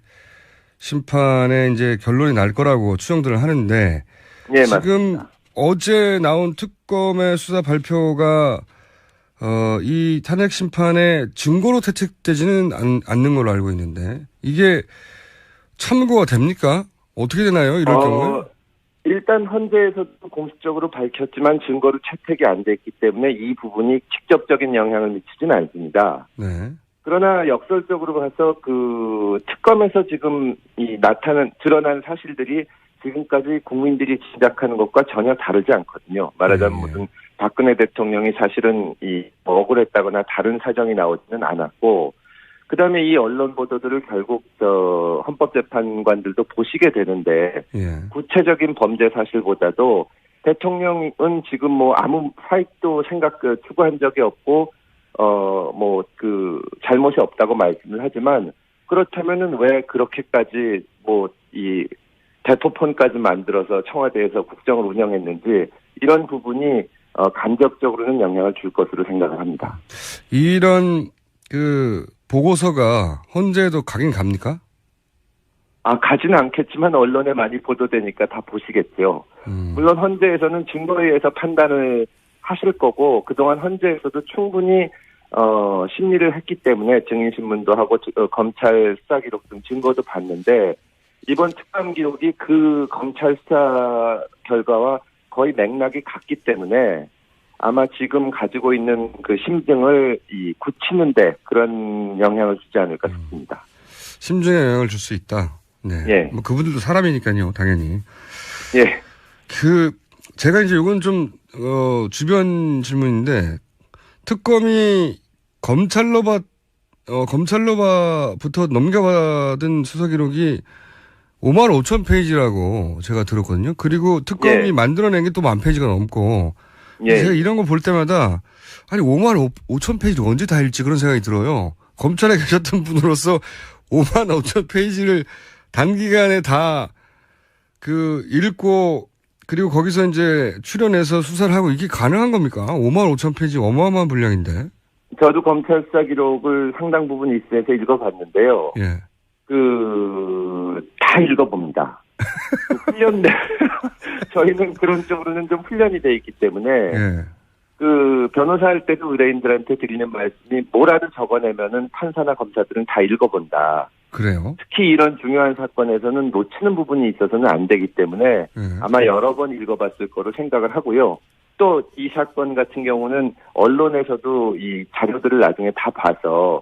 심판에 이제 결론이 날 거라고 추정들을 하는데 네, 지금 맞습니다. 어제 나온 특검의 수사 발표가 이 탄핵 심판의 증거로 채택되지는 않는 걸로 알고 있는데 이게 참고가 됩니까? 어떻게 되나요? 이럴 경우에? 일단 헌재에서도 공식적으로 밝혔지만 증거로 채택이 안 됐기 때문에 이 부분이 직접적인 영향을 미치지는 않습니다. 네. 그러나 역설적으로 봐서 특검에서 지금 드러난 사실들이 지금까지 국민들이 짐작하는 것과 전혀 다르지 않거든요. 말하자면 무슨 박근혜 대통령이 사실은 억울했다거나 다른 사정이 나오지는 않았고, 그 다음에 이 언론 보도들을 결국 헌법재판관들도 보시게 되는데, 구체적인 범죄 사실보다도 대통령은 지금 아무 사익도 추구한 적이 없고, 잘못이 없다고 말씀을 하지만, 그렇다면은 왜 그렇게까지 대포폰까지 만들어서 청와대에서 국정을 운영했는지, 이런 부분이 간접적으로는 영향을 줄 것으로 생각을 합니다. 이런 보고서가 헌재에도 가긴 갑니까? 가지는 않겠지만 언론에 많이 보도되니까 다 보시겠죠. 물론 헌재에서는 증거에 의해서 판단을 하실 거고 그동안 헌재에서도 충분히 심리를 했기 때문에 증인신문도 하고 검찰 수사기록 등 증거도 봤는데 이번 특감 기록이 그 검찰 수사 결과와 거의 맥락이 같기 때문에 아마 지금 가지고 있는 심증을 굳히는데 그런 영향을 주지 않을까 싶습니다. 심증에 영향을 줄 수 있다. 네. 예. 그분들도 사람이니까요, 당연히. 예. 제가 이제 이건 좀 주변 질문인데 특검이 검찰로부터 넘겨받은 수사 기록이 5만 5천 페이지라고 제가 들었거든요. 그리고 특검이 만들어낸 게 또 10,000페이지가 넘고 제가 이런 거 볼 때마다 5만 5천 페이지를 언제 다 읽지 그런 생각이 들어요. 검찰에 계셨던 분으로서 5만 5천 페이지를 단기간에 다 읽고 그리고 거기서 이제 출연해서 수사를 하고 이게 가능한 겁니까? 5만 5천 페이지 어마어마한 분량인데. 저도 검찰 수사 기록을 상당 부분 있어서 읽어봤는데요. 예. 다 읽어봅니다. 저희는 그런 쪽으로는 좀 훈련이 돼 있기 때문에, 변호사 할 때도 의뢰인들한테 드리는 말씀이 뭐라도 적어내면은 판사나 검사들은 다 읽어본다. 그래요? 특히 이런 중요한 사건에서는 놓치는 부분이 있어서는 안 되기 때문에 아마 여러 번 읽어봤을 거로 생각을 하고요. 또 이 사건 같은 경우는 언론에서도 이 자료들을 나중에 다 봐서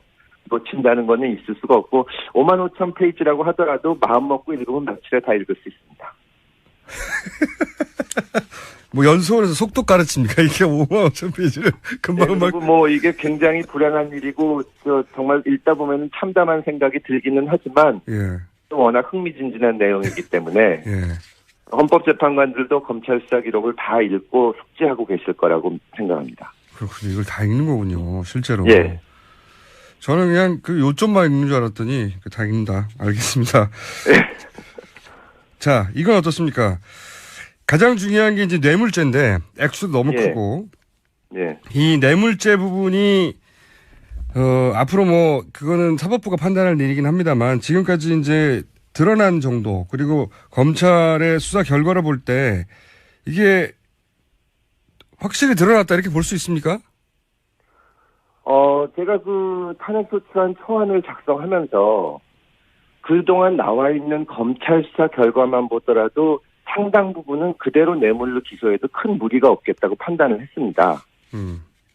놓친다는 거는 있을 수가 없고 5만 5천 페이지라고 하더라도 마음 먹고 읽으면 며칠에 다 읽을 수 있습니다. 연수원에서 속도 가르칩니까? 이게 5만 5천 페이지를 금방 그리고 이게 굉장히 불행한 일이고 정말 읽다 보면 참담한 생각이 들기는 하지만 또 워낙 흥미진진한 내용이기 때문에 헌법재판관들도 검찰 수사 기록을 다 읽고 숙지하고 계실 거라고 생각합니다. 그렇군요. 이걸 다 읽는 거군요. 실제로. 예. 저는 그냥 요점만 읽는 줄 알았더니 다 읽는다. 알겠습니다. 자, 이건 어떻습니까? 가장 중요한 게 이제 뇌물죄인데 액수도 너무 예. 크고 예. 이 뇌물죄 부분이 앞으로 뭐 그거는 사법부가 판단할 일이긴 합니다만 지금까지 이제 드러난 정도 그리고 검찰의 수사 결과를 볼 때 이게 확실히 드러났다 이렇게 볼 수 있습니까? 제가 그 탄핵소추안 초안을 작성하면서 그동안 나와 있는 검찰 수사 결과만 보더라도 상당 부분은 그대로 뇌물로 기소해도 큰 무리가 없겠다고 판단을 했습니다.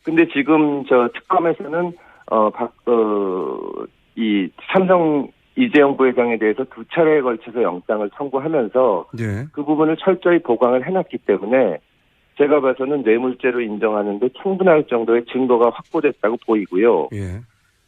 근데 지금 저 특검에서는 이 삼성 이재용 부회장에 대해서 2차례에 걸쳐서 영장을 청구하면서 예. 그 부분을 철저히 보강을 해놨기 때문에 제가 봐서는 뇌물죄로 인정하는데 충분할 정도의 증거가 확보됐다고 보이고요. 예.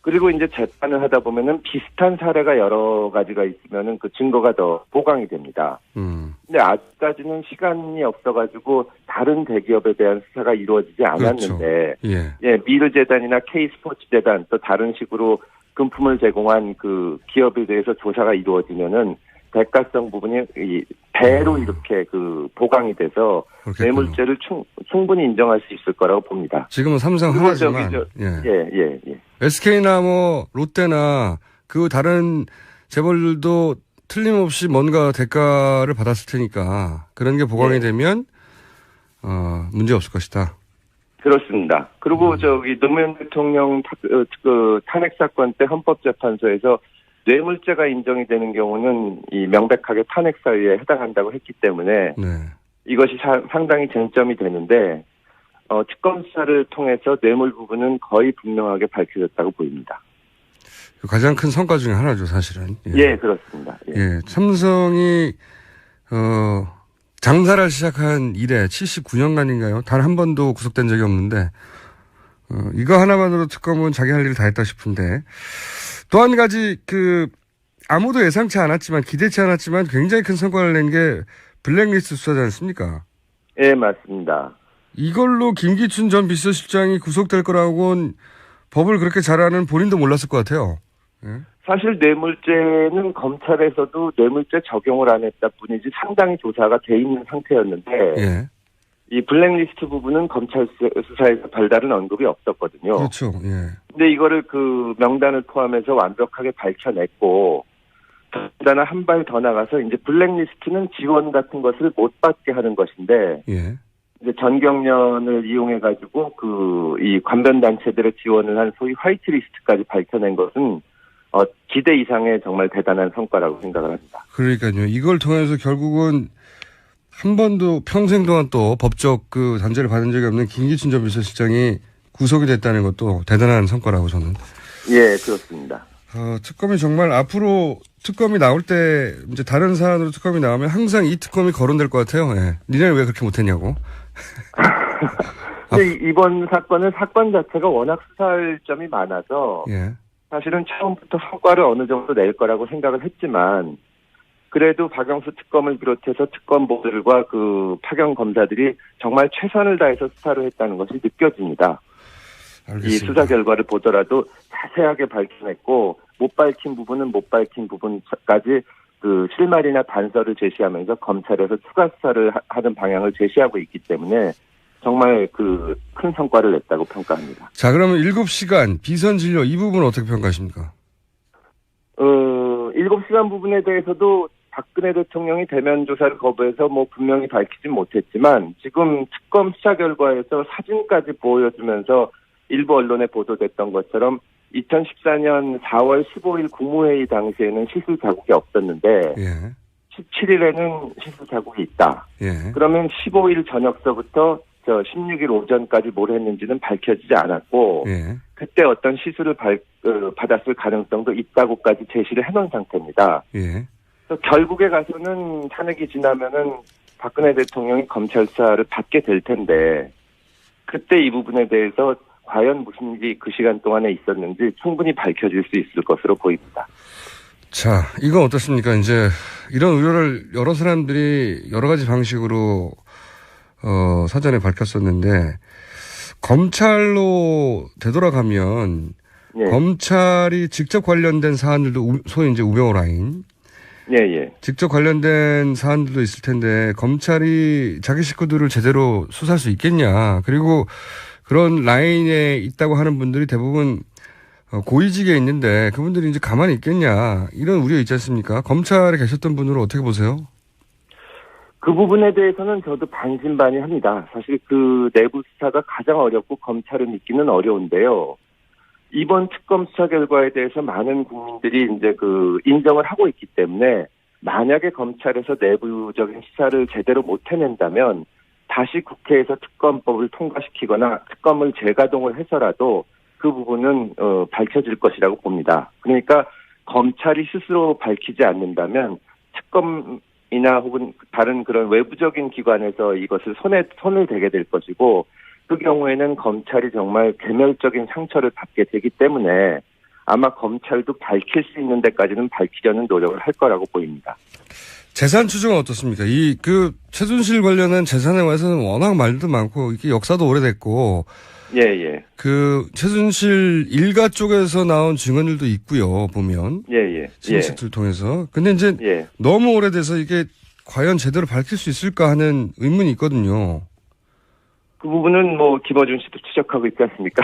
그리고 이제 재판을 하다 보면은 비슷한 사례가 여러 가지가 있으면은 그 증거가 더 보강이 됩니다. 근데 아직까지는 시간이 없어가지고 다른 대기업에 대한 수사가 이루어지지 않았는데, 그렇죠. 예, 미르재단이나 K스포츠재단 또 다른 식으로 금품을 제공한 그 기업에 대해서 조사가 이루어지면은 대가성 부분이 이 배로 이렇게 그 보강이 돼서 그렇겠군요. 뇌물죄를 충분히 인정할 수 있을 거라고 봅니다. 지금은 삼성 그리고 하나지만 예. SK나 뭐 롯데나 그 다른 재벌들도 틀림없이 뭔가 대가를 받았을 테니까 그런 게 보강이 되면 문제 없을 것이다. 그렇습니다. 그리고 노무현 대통령 탄핵 사건 때 헌법재판소에서 뇌물죄가 인정이 되는 경우는 이 명백하게 탄핵 사유에 해당한다고 했기 때문에 이것이 상당히 쟁점이 되는데 특검 수사를 통해서 뇌물 부분은 거의 분명하게 밝혀졌다고 보입니다. 가장 큰 성과 중에 하나죠, 사실은. 예, 그렇습니다. 예, 삼성이 장사를 시작한 이래 79년간인가요? 단 한 번도 구속된 적이 없는데 이거 하나만으로 특검은 자기 할 일을 다 했다 싶은데 또 한 가지 아무도 예상치 않았지만 기대치 않았지만 굉장히 큰 성과를 낸 게 블랙리스트 수사지 않습니까? 예, 맞습니다. 이걸로 김기춘 전 비서실장이 구속될 거라고는 법을 그렇게 잘 아는 본인도 몰랐을 것 같아요. 예? 사실 뇌물죄는 검찰에서도 뇌물죄 적용을 안 했다 뿐이지 상당히 조사가 돼 있는 상태였는데 예. 이 블랙리스트 부분은 검찰 수사에서 별다른 언급이 없었거든요. 그렇죠. 예. 근데 이거를 그 명단을 포함해서 완벽하게 밝혀냈고 더군다나 한 발 더 나가서 이제 블랙리스트는 지원 같은 것을 못 받게 하는 것인데 예. 이제 전경련을 이용해 가지고 이 관변 단체들의 지원을 한 소위 화이트리스트까지 밝혀낸 것은 기대 이상의 정말 대단한 성과라고 생각을 합니다. 그러니까요. 이걸 통해서 결국은 한 번도 평생 동안 또 법적 단죄를 받은 적이 없는 김기춘 전 비서실장이 구속이 됐다는 것도 대단한 성과라고 저는. 예, 그렇습니다. 특검이 정말 앞으로 특검이 나올 때 이제 다른 사안으로 특검이 나오면 항상 이 특검이 거론될 것 같아요. 예. 니네는 왜 그렇게 못했냐고. 근데 이번 사건 자체가 워낙 수사할 점이 많아서 예. 사실은 처음부터 성과를 어느 정도 낼 거라고 생각을 했지만 그래도 박영수 특검을 비롯해서 특검보들과 파견 검사들이 정말 최선을 다해서 수사를 했다는 것이 느껴집니다. 알겠습니다. 이 수사 결과를 보더라도 자세하게 밝혀냈고 못 밝힌 부분은 못 밝힌 부분까지 실마리나 단서를 제시하면서 검찰에서 추가 수사를 하는 방향을 제시하고 있기 때문에 정말 큰 성과를 냈다고 평가합니다. 자, 그러면 7시간 비선 진료 이 부분은 어떻게 평가하십니까? 7시간 부분에 대해서도 박근혜 대통령이 대면 조사를 거부해서 분명히 밝히지 못했지만 지금 특검 수사 결과에서 사진까지 보여주면서 일부 언론에 보도됐던 것처럼 2014년 4월 15일 국무회의 당시에는 시술 자국이 없었는데 예. 17일에는 시술 자국이 있다. 예. 그러면 15일 저녁서부터 16일 오전까지 뭘 했는지는 밝혀지지 않았고 예. 그때 어떤 시술을 받았을 가능성도 있다고까지 제시를 해놓은 상태입니다. 예. 그래서 결국에 가서는 탄핵이 지나면은 박근혜 대통령이 검찰 수사를 받게 될 텐데 그때 이 부분에 대해서 과연 무슨 일이 그 시간 동안에 있었는지 충분히 밝혀질 수 있을 것으로 보입니다. 자, 이건 어떻습니까? 이제 이런 우려를 여러 사람들이 여러 가지 방식으로 사전에 밝혔었는데 검찰로 되돌아가면 예. 검찰이 직접 관련된 사안들도 소위 이제 우병우 라인 예, 예. 직접 관련된 사안들도 있을 텐데 검찰이 자기 식구들을 제대로 수사할 수 있겠냐. 그리고 그런 라인에 있다고 하는 분들이 대부분 고위직에 있는데 그분들이 이제 가만히 있겠냐. 이런 우려 있지 않습니까? 검찰에 계셨던 분으로 어떻게 보세요? 그 부분에 대해서는 저도 반신반의합니다. 사실 그 내부 수사가 가장 어렵고 검찰을 믿기는 어려운데요. 이번 특검 수사 결과에 대해서 많은 국민들이 이제 그 인정을 하고 있기 때문에 만약에 검찰에서 내부적인 수사를 제대로 못 해낸다면 다시 국회에서 특검법을 통과시키거나 특검을 재가동을 해서라도 그 부분은 밝혀질 것이라고 봅니다. 그러니까 검찰이 스스로 밝히지 않는다면 특검이나 혹은 다른 그런 외부적인 기관에서 이것을 손을 대게 될 것이고 그 경우에는 검찰이 정말 괴멸적인 상처를 받게 되기 때문에 아마 검찰도 밝힐 수 있는 데까지는 밝히려는 노력을 할 거라고 보입니다. 재산 추정은 어떻습니까? 최순실 관련한 재산에 관해서는 워낙 말도 많고, 이게 역사도 오래됐고, 예, 예. 최순실 일가 쪽에서 나온 증언들도 있고요, 보면. 예, 예. 친척들 통해서. 근데 이제 예. 너무 오래돼서 이게 과연 제대로 밝힐 수 있을까 하는 의문이 있거든요. 그 부분은 김어준 씨도 추적하고 있지 않습니까?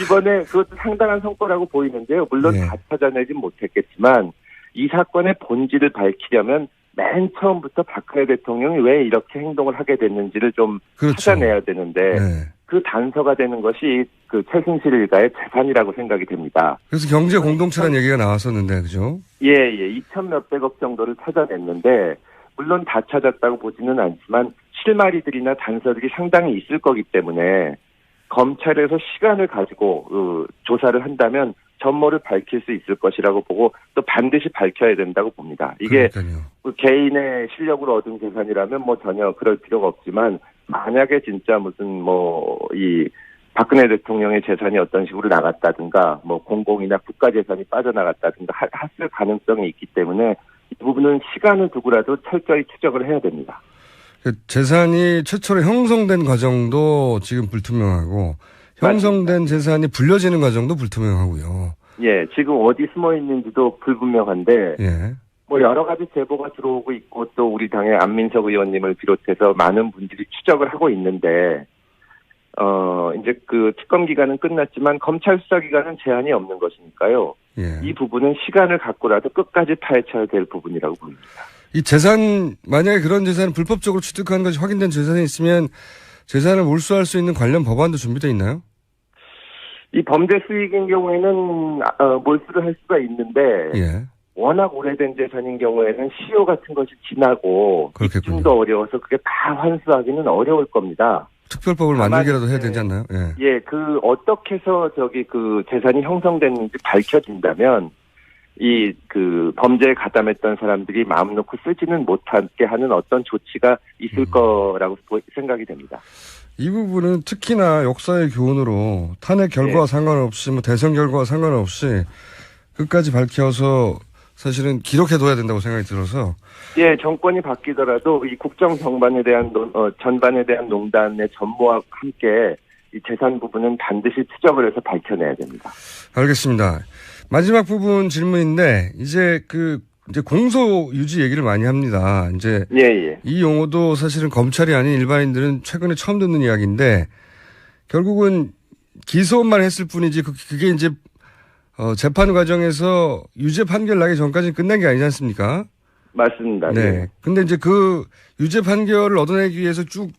이번에 그것도 상당한 성과라고 보이는데요. 물론 다 찾아내진 못했겠지만 이 사건의 본질을 밝히려면 맨 처음부터 박근혜 대통령이 왜 이렇게 행동을 하게 됐는지를 좀 그렇죠. 찾아내야 되는데 그 단서가 되는 것이 그 최순실 일가의 재산이라고 생각이 됩니다. 그래서 경제 공동체라는 얘기가 나왔었는데, 그죠? 예. 2천 몇백억 정도를 찾아냈는데 물론 다 찾았다고 보지는 않지만 실마리들이나 단서들이 상당히 있을 거기 때문에 검찰에서 시간을 가지고 조사를 한다면 전모를 밝힐 수 있을 것이라고 보고 또 반드시 밝혀야 된다고 봅니다. 이게 개인의 실력으로 얻은 재산이라면 전혀 그럴 필요가 없지만 만약에 진짜 무슨 이 박근혜 대통령의 재산이 어떤 식으로 나갔다든가 공공이나 국가 재산이 빠져나갔다든가 했을 가능성이 있기 때문에 이 부분은 시간을 두고라도 철저히 추적을 해야 됩니다. 재산이 최초로 형성된 과정도 지금 불투명하고 형성된 재산이 불려지는 과정도 불투명하고요. 예, 지금 어디 숨어 있는지도 불분명한데 여러 가지 제보가 들어오고 있고 또 우리 당의 안민석 의원님을 비롯해서 많은 분들이 추적을 하고 있는데 이제 그 특검 기간은 끝났지만 검찰 수사 기간은 제한이 없는 것이니까요. 이 부분은 시간을 갖고라도 끝까지 파헤쳐야 될 부분이라고 봅니다. 이 재산, 만약에 그런 재산을 불법적으로 취득한 것이 확인된 재산이 있으면 재산을 몰수할 수 있는 관련 법안도 준비되어 있나요? 이 범죄 수익인 경우에는 몰수를 할 수가 있는데 워낙 오래된 재산인 경우에는 시효 같은 것이 지나고 입증도 어려워서 그게 다 환수하기는 어려울 겁니다. 특별법을 만들기라도 해야 되지 않나요? 그 어떻게 해서 그 재산이 형성됐는지 밝혀진다면 이 그 범죄에 가담했던 사람들이 마음 놓고 쓰지는 못하게 하는 어떤 조치가 있을 거라고 생각이 됩니다. 이 부분은 특히나 역사의 교훈으로 탄핵 결과와 상관없이 대선 결과와 상관없이 끝까지 밝혀서 사실은 기록해둬야 된다고 생각이 들어서. 정권이 바뀌더라도 이 국정 전반에 대한 농단의 전모와 함께 이 재산 부분은 반드시 추적을 해서 밝혀내야 됩니다. 알겠습니다. 마지막 부분 질문인데 이제 공소 유지 얘기를 많이 합니다. 이제 이 용어도 사실은 검찰이 아닌 일반인들은 최근에 처음 듣는 이야기인데 결국은 기소만 했을 뿐이지 그게 이제 재판 과정에서 유죄 판결 나기 전까지는 끝난 게 아니지 않습니까? 맞습니다. 근데 이제 그 유죄 판결을 얻어내기 위해서 쭉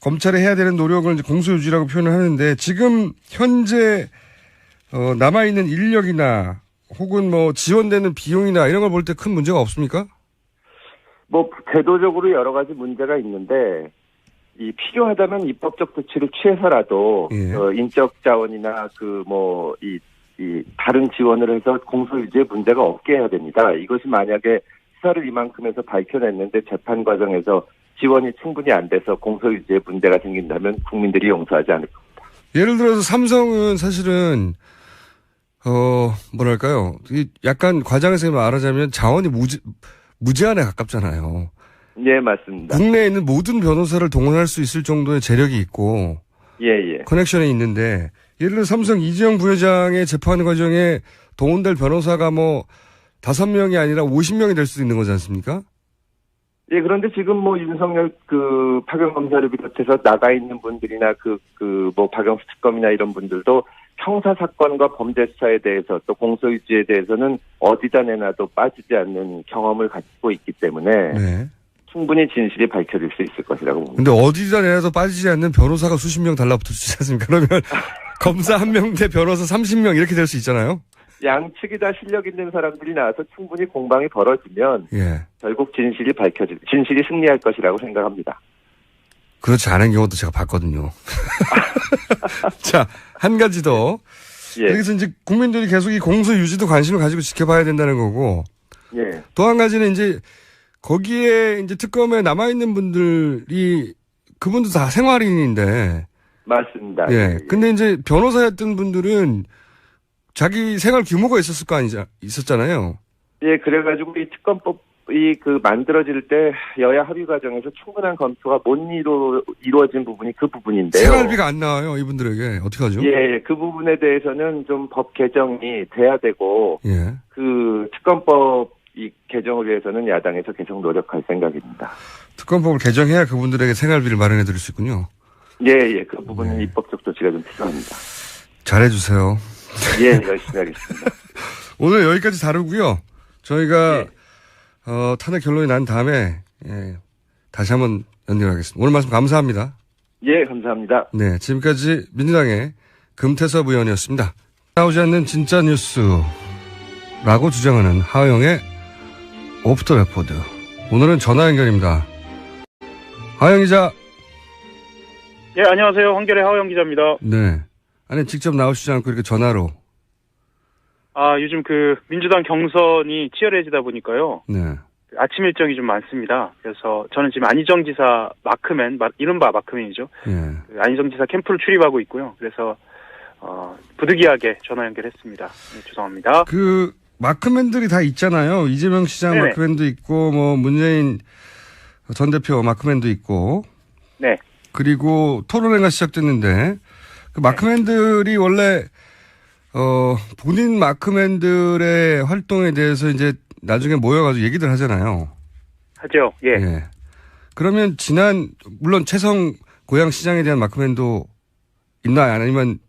검찰이 해야 되는 노력을 이제 공소유지라고 표현을 하는데 지금 현재 남아있는 인력이나 혹은 지원되는 비용이나 이런 걸 볼 때 큰 문제가 없습니까? 제도적으로 여러 가지 문제가 있는데 이 필요하다면 입법적 조치를 취해서라도 인적 자원이나 이 다른 지원을 해서 공소유지에 문제가 없게 해야 됩니다. 이것이 만약에 수사를 이만큼 해서 밝혀냈는데 재판 과정에서 지원이 충분히 안 돼서 공소유지에 문제가 생긴다면 국민들이 용서하지 않을 겁니다. 예를 들어서 삼성은 사실은 약간 과장해서 말하자면 자원이 무제한에 가깝잖아요. 맞습니다. 국내에 있는 모든 변호사를 동원할 수 있을 정도의 재력이 있고 커넥션이 있는데 예를 들어 삼성 이재용 부회장의 재판 과정에 동원될 변호사가 5명이 아니라 50명이 될 수도 있는 거지 않습니까? 예, 그런데 지금 뭐 윤석열 박영 검사를 비롯해서 나가 있는 분들이나 박영수 특검이나 이런 분들도 형사 사건과 범죄 수사에 대해서 또 공소유지에 대해서는 어디다 내놔도 빠지지 않는 경험을 갖고 있기 때문에 네. 충분히 진실이 밝혀질 수 있을 것이라고 봅니다. 근데 어디다 내놔도 빠지지 않는 변호사가 수십 명 달라붙을 수 있지 않습니까? 그러면 검사 1명 대 변호사 30명 이렇게 될 수 있잖아요. 양측이 다 실력 있는 사람들이 나와서 충분히 공방이 벌어지면 예. 결국 진실이 승리할 것이라고 생각합니다. 그렇지 않은 경우도 제가 봤거든요. 자, 한 가지 더. 예. 여기서 이제 국민들이 계속 이 공소 유지도 관심을 가지고 지켜봐야 된다는 거고. 예. 또 한 가지는 이제 거기에 이제 특검에 남아있는 분들이 그분도 다 생활인인데. 맞습니다. 예. 근데 이제 변호사였던 분들은 자기 생활 규모가 있었을 거 있었잖아요. 예, 그래가지고 이 특검법이 만들어질 때 여야 합의 과정에서 충분한 검토가 못 이루어진 부분이 그 부분인데요. 생활비가 안 나와요, 이분들에게. 어떡하죠? 예, 그 부분에 대해서는 좀 법 개정이 돼야 되고, 예. 특검법 이 개정을 위해서는 야당에서 계속 노력할 생각입니다. 특검법을 개정해야 그분들에게 생활비를 마련해 드릴 수 있군요. 예, 그 부분은 네. 입법적 조치가 좀 필요합니다. 잘해주세요. 예, 열심히 하겠습니다. 오늘 여기까지 다루고요. 저희가 탄핵 결론이 난 다음에 다시 한번 연결하겠습니다. 오늘 말씀 감사합니다. 예, 감사합니다. 네, 지금까지 민주당의 금태섭 의원이었습니다. 나오지 않는 진짜 뉴스라고 주장하는 하영의 오프 더 레코드. 오늘은 전화 연결입니다. 하영 기자. 예, 안녕하세요. 한겨레 하호영 기자입니다. 네. 아니, 직접 나오시지 않고 이렇게 전화로. 요즘 민주당 경선이 치열해지다 보니까요. 네. 아침 일정이 좀 많습니다. 그래서 저는 지금 안희정 지사 이른바 마크맨이죠. 예. 안희정 지사 캠프를 출입하고 있고요. 그래서, 부득이하게 전화 연결했습니다. 네, 죄송합니다. 마크맨들이 다 있잖아요. 이재명 시장 네네. 마크맨도 있고, 문재인 전 대표 마크맨도 있고. 네. 그리고 토론회가 시작됐는데, 마크맨들이 원래, 본인 마크맨들의 활동에 대해서 이제 나중에 모여가지고 얘기들 하잖아요. 하죠. 예. 예. 그러면 물론 채성 고양시장에 대한 마크맨도 있나요? 아니면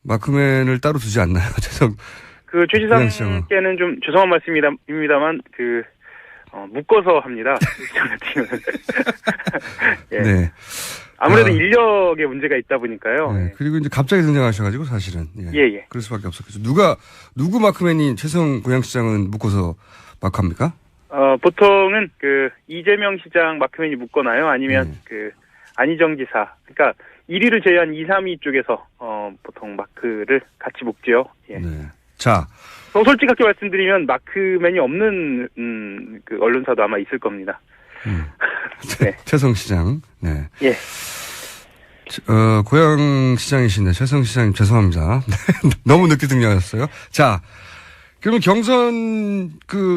마크맨을 따로 두지 않나요? 채성. 최 지사님께는 좀 죄송한 말씀입니다만, 묶어서 합니다. 예. 네. 아무래도 인력의 문제가 있다 보니까요. 네. 그리고 이제 갑자기 등장하셔가지고 사실은. 예. 그럴 수밖에 없었겠죠. 누구 마크맨이 채성 고양시장은 묶어서 마크합니까? 보통은 이재명 시장 마크맨이 묶거나요. 아니면 안희정 지사. 그러니까 1위를 제외한 2, 3위 쪽에서 보통 마크를 같이 묶지요. 예. 네. 자. 솔직하게 말씀드리면 마크맨이 없는 언론사도 아마 있을 겁니다. 네. 채성시장. 네. 예. 고양시장이신데 채성시장님 죄송합니다. 너무 늦게 등장하셨어요. 자. 그러면 경선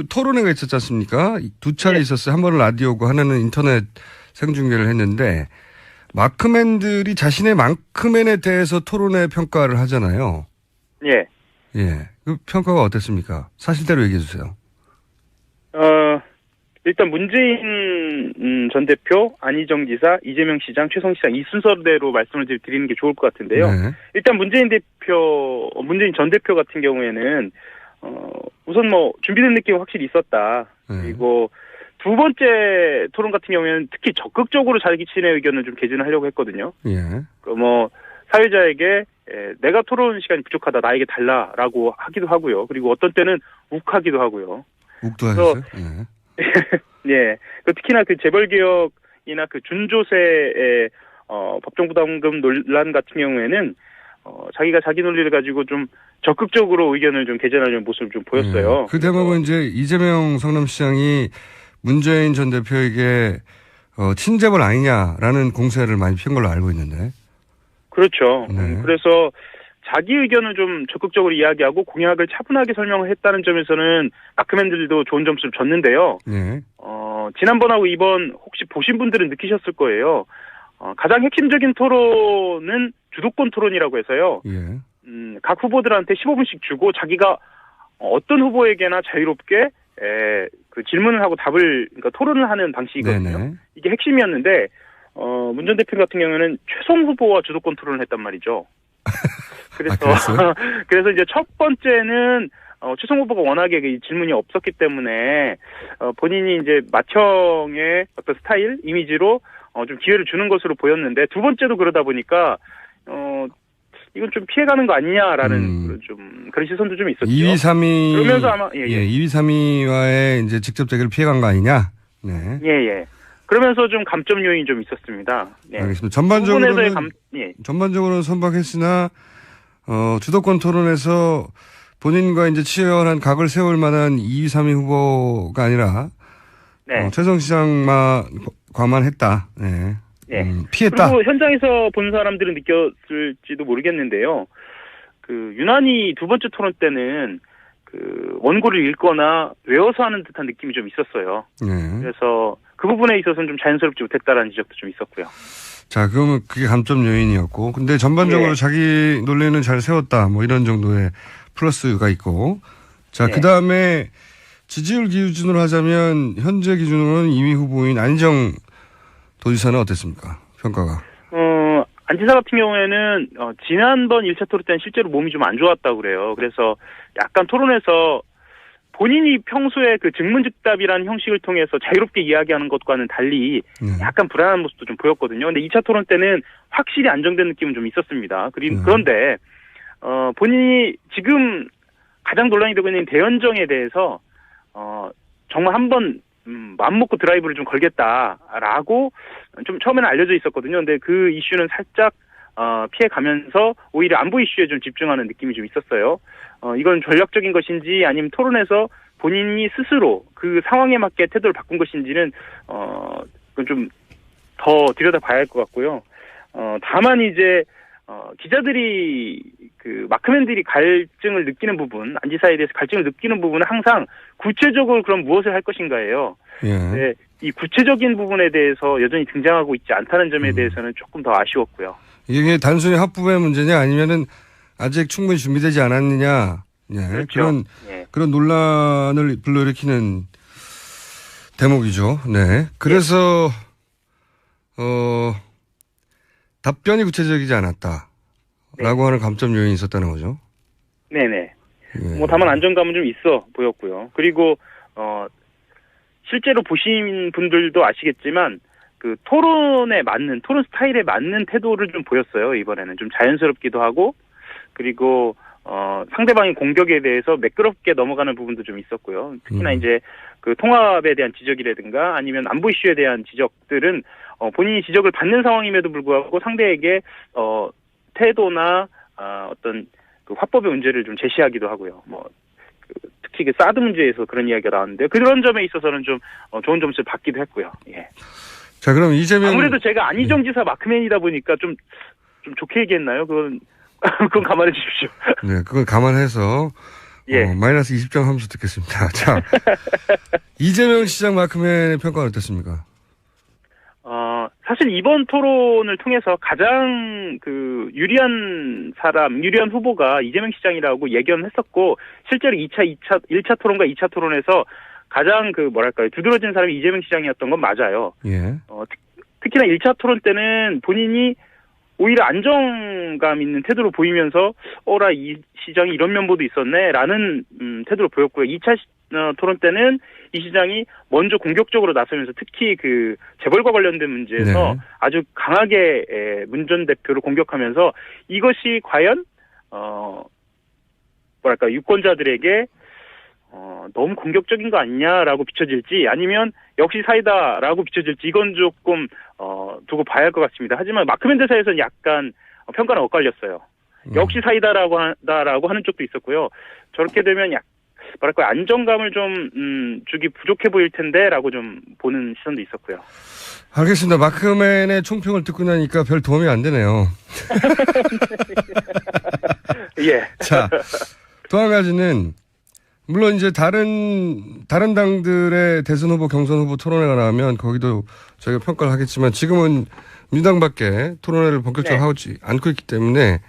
토론회가 있었지 않습니까? 2차례 예. 있었어요. 한 번은 라디오고 하나는 인터넷 생중계를 했는데 마크맨들이 자신의 마크맨에 대해서 토론회 평가를 하잖아요. 예. 예. 그 평가가 어땠습니까? 사실대로 얘기해 주세요. 일단 문재인 전 대표, 안희정 지사, 이재명 시장, 최성 시장 이 순서대로 말씀을 드리는 게 좋을 것 같은데요. 네. 일단 문재인 전 대표 같은 경우에는 우선 준비된 느낌이 확실히 있었다. 네. 그리고 두 번째 토론 같은 경우에는 특히 적극적으로 자기 친의 의견을 좀 개진하려고 했거든요. 예. 사회자에게 내가 토론 시간이 부족하다, 나에게 달라라고 하기도 하고요. 그리고 어떤 때는 욱하기도 하고요. 욱도 하셨어요? 예. 예. 특히나 재벌개혁이나 준조세의 법정부담금 논란 같은 경우에는 자기가 자기 논리를 가지고 좀 적극적으로 의견을 좀 개진하려는 모습을 좀 보였어요. 예. 그 대목은 이제 이재명 성남시장이 문재인 전 대표에게 친재벌 아니냐라는 공세를 많이 핀 걸로 알고 있는데. 그렇죠. 네. 그래서 자기 의견을 좀 적극적으로 이야기하고 공약을 차분하게 설명을 했다는 점에서는 마크맨들도 좋은 점수를 줬는데요. 네. 지난번하고 이번 혹시 보신 분들은 느끼셨을 거예요. 가장 핵심적인 토론은 주도권 토론이라고 해서요. 예. 각 후보들한테 15분씩 주고 자기가 어떤 후보에게나 자유롭게 그 질문을 하고 그러니까 토론을 하는 방식이거든요. 네네. 이게 핵심이었는데 문 전 대표 같은 경우에는 최성 후보와 주도권 토론을 했단 말이죠. 그래서 그래서 이제 첫 번째는 최성 후보가 워낙에 이 질문이 없었기 때문에 본인이 이제 맏형의 어떤 스타일, 이미지로 좀 기회를 주는 것으로 보였는데 두 번째도 그러다 보니까 이건 좀 피해가는 거 아니냐라는 그런 시선도 좀 있었죠. 2위, 3위. 그러면서 아마 2위, 3위와의 이제 직접 대결을 피해간 거 아니냐? 네. 예. 그러면서 좀 감점 요인이 좀 있었습니다. 네. 알겠습니다. 전반적으로는 선박했으나 주도권 토론에서 본인과 이제 치열한 각을 세울 만한 2위, 3위 후보가 아니라 최성 시장만 과만했다. 네. 피했다. 그리고 현장에서 본 사람들은 느꼈을지도 모르겠는데요. 그 유난히 두 번째 토론 때는 그 원고를 읽거나 외워서 하는 듯한 느낌이 좀 있었어요. 네. 그래서 그 부분에 있어서는 좀 자연스럽지 못했다라는 지적도 좀 있었고요. 자, 그러면 그게 감점 요인이었고, 근데 전반적으로 자기 논리는 잘 세웠다, 뭐 이런 정도의 플러스가 있고, 자, 그 다음에 지지율 기준으로 하자면 현재 기준으로는 2위 후보인 안희정 도지사는 어땠습니까? 평가가? 안지사 같은 경우에는 지난번 1차 토론 때는 실제로 몸이 좀 안 좋았다고 그래요. 그래서 약간 토론에서 본인이 평소에 그 증문즉답이라는 형식을 통해서 자유롭게 이야기하는 것과는 달리 약간 불안한 모습도 좀 보였거든요. 근데 2차 토론 때는 확실히 안정된 느낌은 좀 있었습니다. 그런데 본인이 지금 가장 논란이 되고 있는 대연정에 대해서 정말 한번 마음 먹고 드라이브를 좀 걸겠다라고 좀 처음에는 알려져 있었거든요. 근데 그 이슈는 살짝 피해가면서 오히려 안보 이슈에 좀 집중하는 느낌이 좀 있었어요. 이건 전략적인 것인지 아니면 토론에서 본인이 스스로 그 상황에 맞게 태도를 바꾼 것인지는 그건 좀 더 들여다봐야 할 것 같고요. 다만 이제 기자들이 그 마크맨들이 갈증을 느끼는 부분, 안지사에 대해서 갈증을 느끼는 부분은 항상 구체적으로 그럼 무엇을 할 것인가예요. 네, 이 구체적인 부분에 대해서 여전히 등장하고 있지 않다는 점에 대해서는 조금 더 아쉬웠고요. 이게 단순히 합부의 문제냐 아니면은 아직 충분히 준비되지 않았느냐. 그렇죠. 그런 논란을 불러일으키는 대목이죠. 네. 그래서 답변이 구체적이지 않았다라고 하는 감점 요인이 있었다는 거죠. 네네. 뭐 다만 안정감은 좀 있어 보였고요. 그리고 실제로 보신 분들도 아시겠지만 그 토론 스타일에 맞는 태도를 좀 보였어요. 이번에는 좀 자연스럽기도 하고, 그리고 상대방의 공격에 대해서 매끄럽게 넘어가는 부분도 좀 있었고요. 특히나 이제 그 통합에 대한 지적이라든가 아니면 안보 이슈에 대한 지적들은 본인이 지적을 받는 상황임에도 불구하고 상대에게 태도나 어떤 그 화법의 문제를 좀 제시하기도 하고요. 특히 그 사드 문제에서 그런 이야기가 나왔는데 그런 점에 있어서는 좀 좋은 점수를 받기도 했고요. 예. 자, 그럼 이재명 아무래도 제가 안희정 지사 마크맨이다 보니까 좀 좋게 얘기했나요? 그건 감안해 주십시오. 네, 그건 감안해서 마이너스 20점 함수 듣겠습니다. 자, 이재명 시장 마크맨의 평가는 어땠습니까? 사실 이번 토론을 통해서 가장 그 유리한 후보가 이재명 시장이라고 예견했었고, 실제로 1차 토론과 2차 토론에서 가장 두드러진 사람이 이재명 시장이었던 건 맞아요. 예. 특히나 1차 토론 때는 본인이 오히려 안정감 있는 태도로 보이면서 이 시장이 이런 면모도 있었네라는 태도로 보였고요. 2차 토론 때는 이 시장이 먼저 공격적으로 나서면서 특히 그 재벌과 관련된 문제에서 아주 강하게 문 전 대표를 공격하면서 이것이 과연 유권자들에게 너무 공격적인 거 아니냐라고 비춰질지 아니면 역시 사이다라고 비춰질지 이건 조금 두고 봐야 할 것 같습니다. 하지만 마크맨 대사에서는 약간 평가는 엇갈렸어요. 역시 사이다라고 하는 쪽도 있었고요. 저렇게 되면 안정감을 좀 주기 부족해 보일 텐데라고 좀 보는 시선도 있었고요. 알겠습니다. 마크맨의 총평을 듣고 나니까 별 도움이 안 되네요. 예. 자, 또 한 가지는 물론 이제 다른 당들의 대선 후보, 경선 후보 토론회가 나오면 거기도 저희가 평가를 하겠지만 지금은 민주당밖에 토론회를 본격적으로 하지 않고 있기 때문에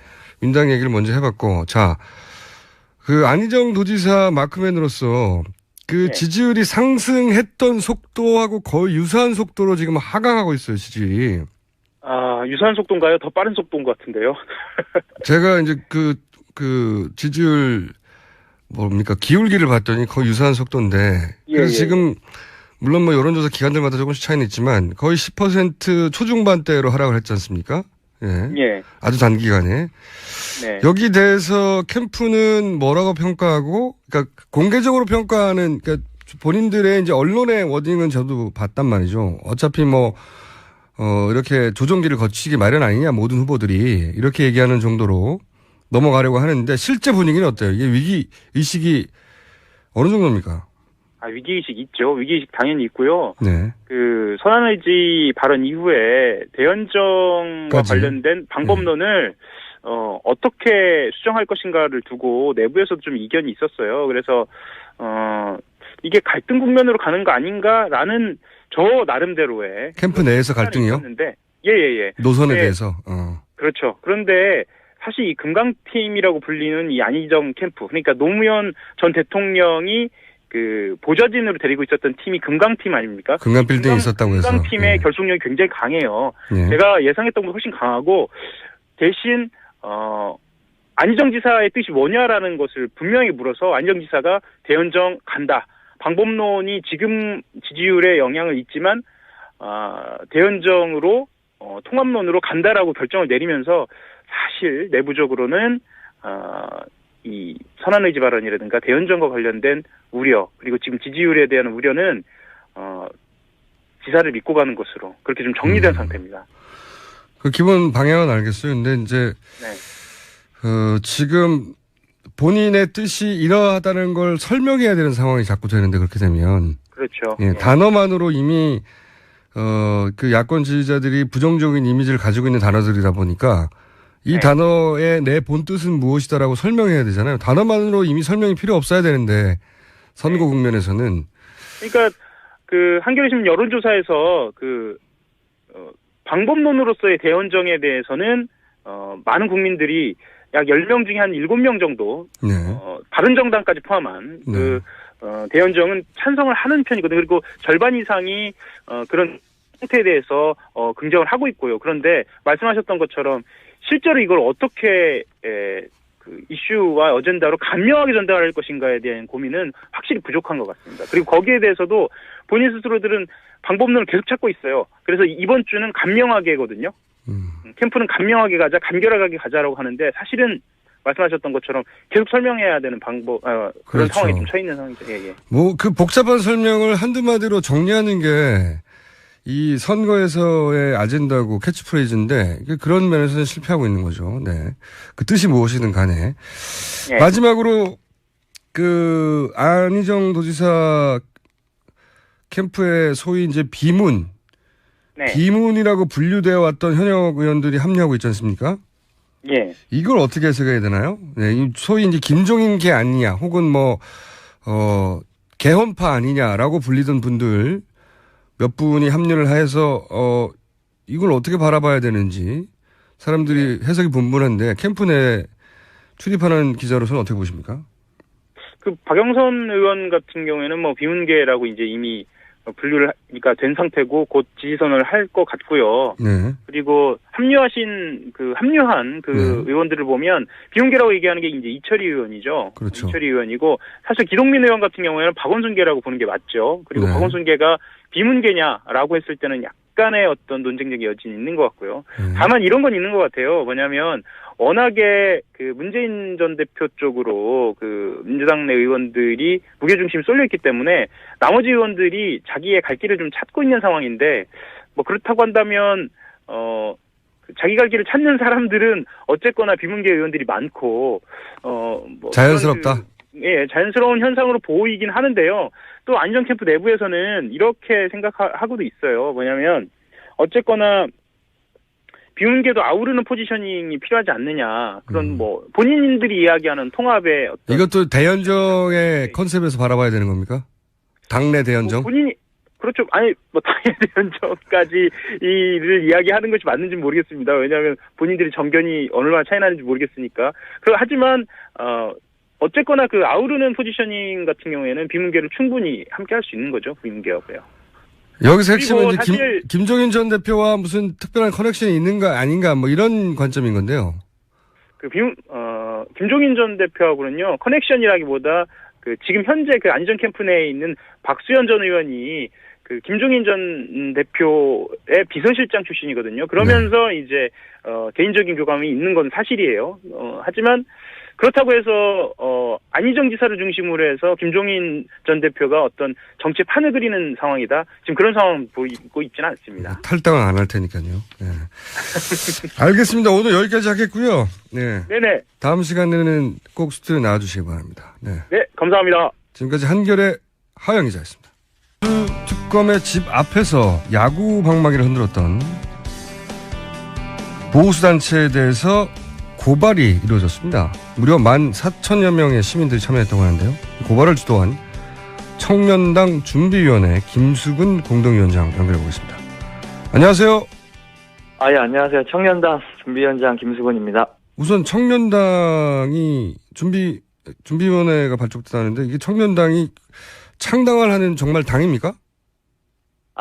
민주당 얘기를 먼저 해봤고, 자, 그 안희정 도지사 마크맨으로서 그 네. 지지율이 상승했던 속도하고 거의 유사한 속도로 지금 하강하고 있어요, 지지율이. 유사한 속도인가요? 더 빠른 속도인 것 같은데요. 제가 이제 그 지지율 뭡니까 기울기를 봤더니 거의 유사한 속도인데 그래서 지금 물론 뭐 여론조사 기관들마다 조금씩 차이는 있지만 거의 10% 초중반대로 하락을 했지 않습니까? 예. 아주 단기간에. 네. 여기 대해서 캠프는 뭐라고 평가하고, 그러니까 공개적으로 평가하는, 그러니까 본인들의 이제 언론의 워딩은 저도 봤단 말이죠. 어차피 이렇게 조정기를 거치기 마련 아니냐, 모든 후보들이. 이렇게 얘기하는 정도로 넘어가려고 하는데 실제 분위기는 어때요? 이게 위기의식이 어느 정도입니까? 위기의식 있죠. 위기의식 당연히 있고요. 네. 그 선언의지 발언 이후에 대연정과 관련된 방법론을 어떻게 수정할 것인가를 두고 내부에서도 좀 이견이 있었어요. 그래서 이게 갈등 국면으로 가는 거 아닌가라는 저 나름대로의 캠프 내에서 갈등이요? 예. 노선에 대해서. 그렇죠. 그런데 사실 이 금강팀이라고 불리는 이 안희정 캠프, 그러니까 노무현 전 대통령이 그 보좌진으로 데리고 있었던 팀이 금강팀 아닙니까? 금강빌딩이 있었다고 해서. 금강팀의 결속력이 굉장히 강해요. 제가 예상했던 것보다 훨씬 강하고 대신 안희정 지사의 뜻이 뭐냐라는 것을 분명히 물어서 안희정 지사가 대연정 간다. 방법론이 지금 지지율에 영향을 있지만 대연정으로 통합론으로 간다라고 결정을 내리면서 사실 내부적으로는 이 선언의지 발언이라든가 대연정과 관련된 우려 그리고 지금 지지율에 대한 우려는 지사를 믿고 가는 것으로 그렇게 좀 정리된 상태입니다. 그 기본 방향은 알겠어요. 근데 이제 지금 본인의 뜻이 이러하다는 걸 설명해야 되는 상황이 자꾸 되는데 그렇게 되면 그렇죠. 예, 단어만으로 이미 그 야권 지지자들이 부정적인 이미지를 가지고 있는 단어들이다 보니까 이 단어의 내 본뜻은 무엇이다라고 설명해야 되잖아요. 단어만으로 이미 설명이 필요 없어야 되는데 선거 국면에서는. 그러니까 그 한겨레신문 여론조사에서 그 방법론으로서의 대연정에 대해서는 많은 국민들이 약 10명 중에 한 7명 정도 바른정당까지 포함한 그 대연정은 찬성을 하는 편이거든요. 그리고 절반 이상이 그런 형태에 대해서 긍정을 하고 있고요. 그런데 말씀하셨던 것처럼 실제로 이걸 어떻게 그 이슈와 어젠다로 간명하게 전달할 것인가에 대한 고민은 확실히 부족한 것 같습니다. 그리고 거기에 대해서도 본인 스스로들은 방법론을 계속 찾고 있어요. 그래서 이번 주는 간명하게거든요. 캠프는 간명하게 가자, 간결하게 가자라고 하는데 사실은 말씀하셨던 것처럼 계속 설명해야 되는 방법 그런 그렇죠. 상황이 좀 처해 있는 상황이죠. 예. 뭐 그 복잡한 설명을 한두 마디로 정리하는 게 이 선거에서의 아젠다고 캐치프레이즈인데 그런 면에서는 실패하고 있는 거죠. 네. 그 뜻이 무엇이든 간에. 마지막으로 그 안희정 도지사 캠프의 소위 이제 비문이라고 분류되어 왔던 현역 의원들이 합류하고 있지 않습니까? 예. 이걸 어떻게 해석해야 되나요? 네, 소위 이제 김종인계 아니냐, 혹은 개헌파 아니냐라고 불리던 분들 몇 분이 합류를 해서 이걸 어떻게 바라봐야 되는지 사람들이 해석이 분분한데 캠프 내 출입하는 기자로서는 어떻게 보십니까? 그 박영선 의원 같은 경우에는 뭐 비문계라고 이제 이미 분류가 된 상태고 곧 지지선을 할 것 같고요. 그리고 합류한 의원들을 보면 비문계라고 얘기하는 게 이제 이철희 의원이죠. 그렇죠. 이철희 의원이고 사실 기동민 의원 같은 경우에는 박원순계라고 보는 게 맞죠. 그리고 박원순계가 비문계냐라고 했을 때는 약간의 어떤 논쟁적인 여진이 있는 것 같고요. 다만 이런 건 있는 것 같아요. 뭐냐면 워낙에 그 문재인 전 대표 쪽으로 그 민주당 내 의원들이 무게중심이 쏠려있기 때문에 나머지 의원들이 자기의 갈 길을 좀 찾고 있는 상황인데 뭐 그렇다고 한다면 자기 갈 길을 찾는 사람들은 어쨌거나 비문계 의원들이 많고 뭐 자연스럽다. 자연스러운 현상으로 보이긴 하는데요. 또 안희정 캠프 내부에서는 이렇게 생각하고도 있어요. 뭐냐면 어쨌거나 비문계도 아우르는 포지셔닝이 필요하지 않느냐. 그런 뭐 본인들이 이야기하는 통합의 어떤 이것도 대연정의 컨셉에서 바라봐야 되는 겁니까? 당내 대연정? 본인이 그렇죠. 아니 뭐 당내 대연정까지 이를 이야기하는 것이 맞는지 모르겠습니다. 왜냐하면 본인들이 정견이 어느 정도 차이 나는지 모르겠으니까. 하지만 어쨌거나 그 아우르는 포지셔닝 같은 경우에는 비문계를 충분히 함께 할 수 있는 거죠. 비문계하고요. 여기서 핵심은 이제 사실 김종인 전 대표와 무슨 특별한 커넥션이 있는가 아닌가 뭐 이런 관점인 건데요. 김종인 전 대표하고는요, 커넥션이라기보다 지금 현재 안희정 캠프 내에 있는 박수현 전 의원이 김종인 전 대표의 비서실장 출신이거든요. 그러면서 이제 개인적인 교감이 있는 건 사실이에요. 하지만 그렇다고 해서 안희정 지사를 중심으로 해서 김종인 전 대표가 어떤 정치 판을 그리는 상황이다. 지금 그런 상황 보이고 있지는 않습니다. 탈당은 안 할 테니까요. 네. 알겠습니다. 오늘 여기까지 하겠고요. 네. 네네. 다음 시간에는 꼭 스튜디오에 나와주시기 바랍니다. 네. 네, 감사합니다. 지금까지 한결의 하영 기자였습니다. 특검의 집 앞에서 야구 방망이를 흔들었던 보수단체에 대해서 고발이 이루어졌습니다. 무려 14,000여 명의 시민들이 참여했다고 하는데요. 고발을 주도한 청년당 준비위원회 김수근 공동위원장 연결해 보겠습니다. 안녕하세요. 예, 안녕하세요. 청년당 준비위원장 김수근입니다. 우선 청년당이 준비위원회가 발족됐다는데 이게 청년당이 창당을 하는 정말 당입니까?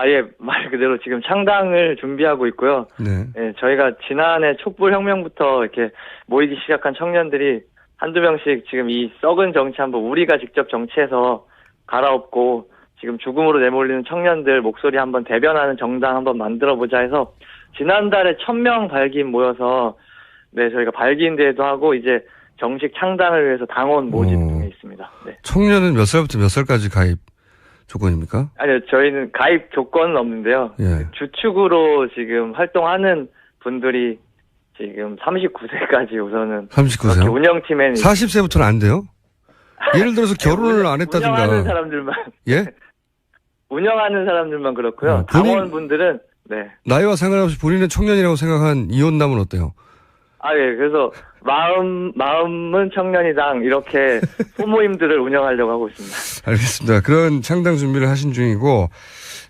예, 말 그대로 지금 창당을 준비하고 있고요. 네. 예, 저희가 지난해 촛불혁명부터 이렇게 모이기 시작한 청년들이 한두 명씩 지금 이 썩은 정치 한번 우리가 직접 정치해서 갈아엎고 지금 죽음으로 내몰리는 청년들 목소리 한번 대변하는 정당 한번 만들어보자 해서 지난달에 1,000명 발기인 모여서 네, 저희가 발기인대회도 하고 이제 정식 창당을 위해서 당원 모집 중에 있습니다. 네. 청년은 몇 살부터 몇 살까지 가입 조건입니까? 아니요, 저희는 가입 조건은 없는데요. 예. 주축으로 지금 활동하는 분들이 지금 39세까지 우선은 39세요? 운영팀에는 40세부터는 안 돼요? 예를 들어서 결혼을 안 했다든가. 운영하는 사람들만 예? 운영하는 사람들만 그렇고요. 당원분들은 네. 나이와 상관없이 본인은 청년이라고 생각한 이혼남은 어때요? 예. 그래서 마음은 청년이당 이렇게 소모임들을 운영하려고 하고 있습니다. 알겠습니다. 그런 창당 준비를 하신 중이고,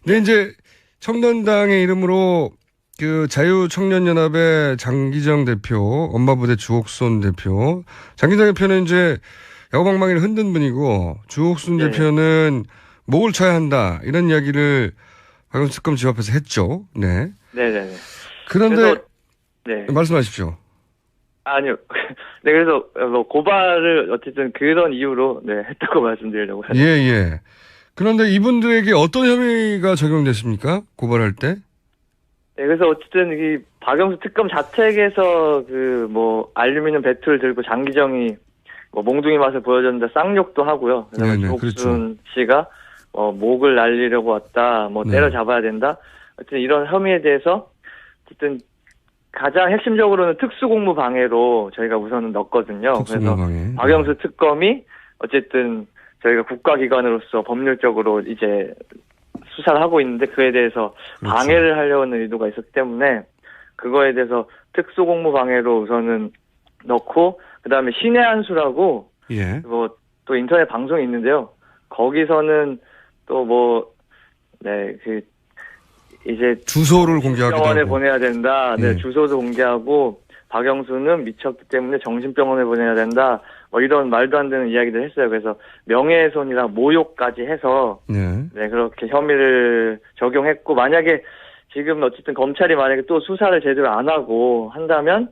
근데 이제 청년당의 이름으로 그 자유청년연합의 장기정 대표, 엄마부대 주옥순 대표, 장기정 대표는 이제 야구방망이를 흔든 분이고, 주옥순 네. 대표는 목을 쳐야 한다 이런 이야기를 박영수 특검 집 앞에서 했죠. 네. 네네네. 그런데 그래서, 네. 말씀하십시오. 아니요. 네, 그래서 고발을 어쨌든 그런 이유로 네, 했다고 말씀드리려고 해요. 예. 그런데 이분들에게 어떤 혐의가 적용됐습니까? 고발할 때? 네, 그래서 어쨌든 이 박영수 특검 자택에서 알루미늄 배틀을 들고 장기정이 몽둥이 맛을 보여줬는데 쌍욕도 하고요. 그다음에 네네, 조옥순 그렇죠. 씨가 목을 날리려고 왔다, 네. 때려잡아야 된다. 어쨌든 이런 혐의에 대해서 어쨌든 가장 핵심적으로는 특수공무 방해로 저희가 우선은 넣었거든요. 그래서 방해. 박영수 특검이 어쨌든 저희가 국가기관으로서 법률적으로 이제 수사를 하고 있는데 그에 대해서 그렇죠. 방해를 하려는 의도가 있었기 때문에 그거에 대해서 특수공무 방해로 우선은 넣고 그다음에 신의 한수라고 예. 또 인터넷 방송이 있는데요. 거기서는 이제 주소를 공개하기도 병원에 하고. 보내야 된다. 예. 네, 주소도 공개하고 박영수는 미쳤기 때문에 정신병원에 보내야 된다. 이런 말도 안 되는 이야기를 했어요. 그래서 명예훼손이랑 모욕까지 해서 네. 네, 그렇게 혐의를 적용했고 만약에 지금 어쨌든 검찰이 만약에 또 수사를 제대로 안 하고 한다면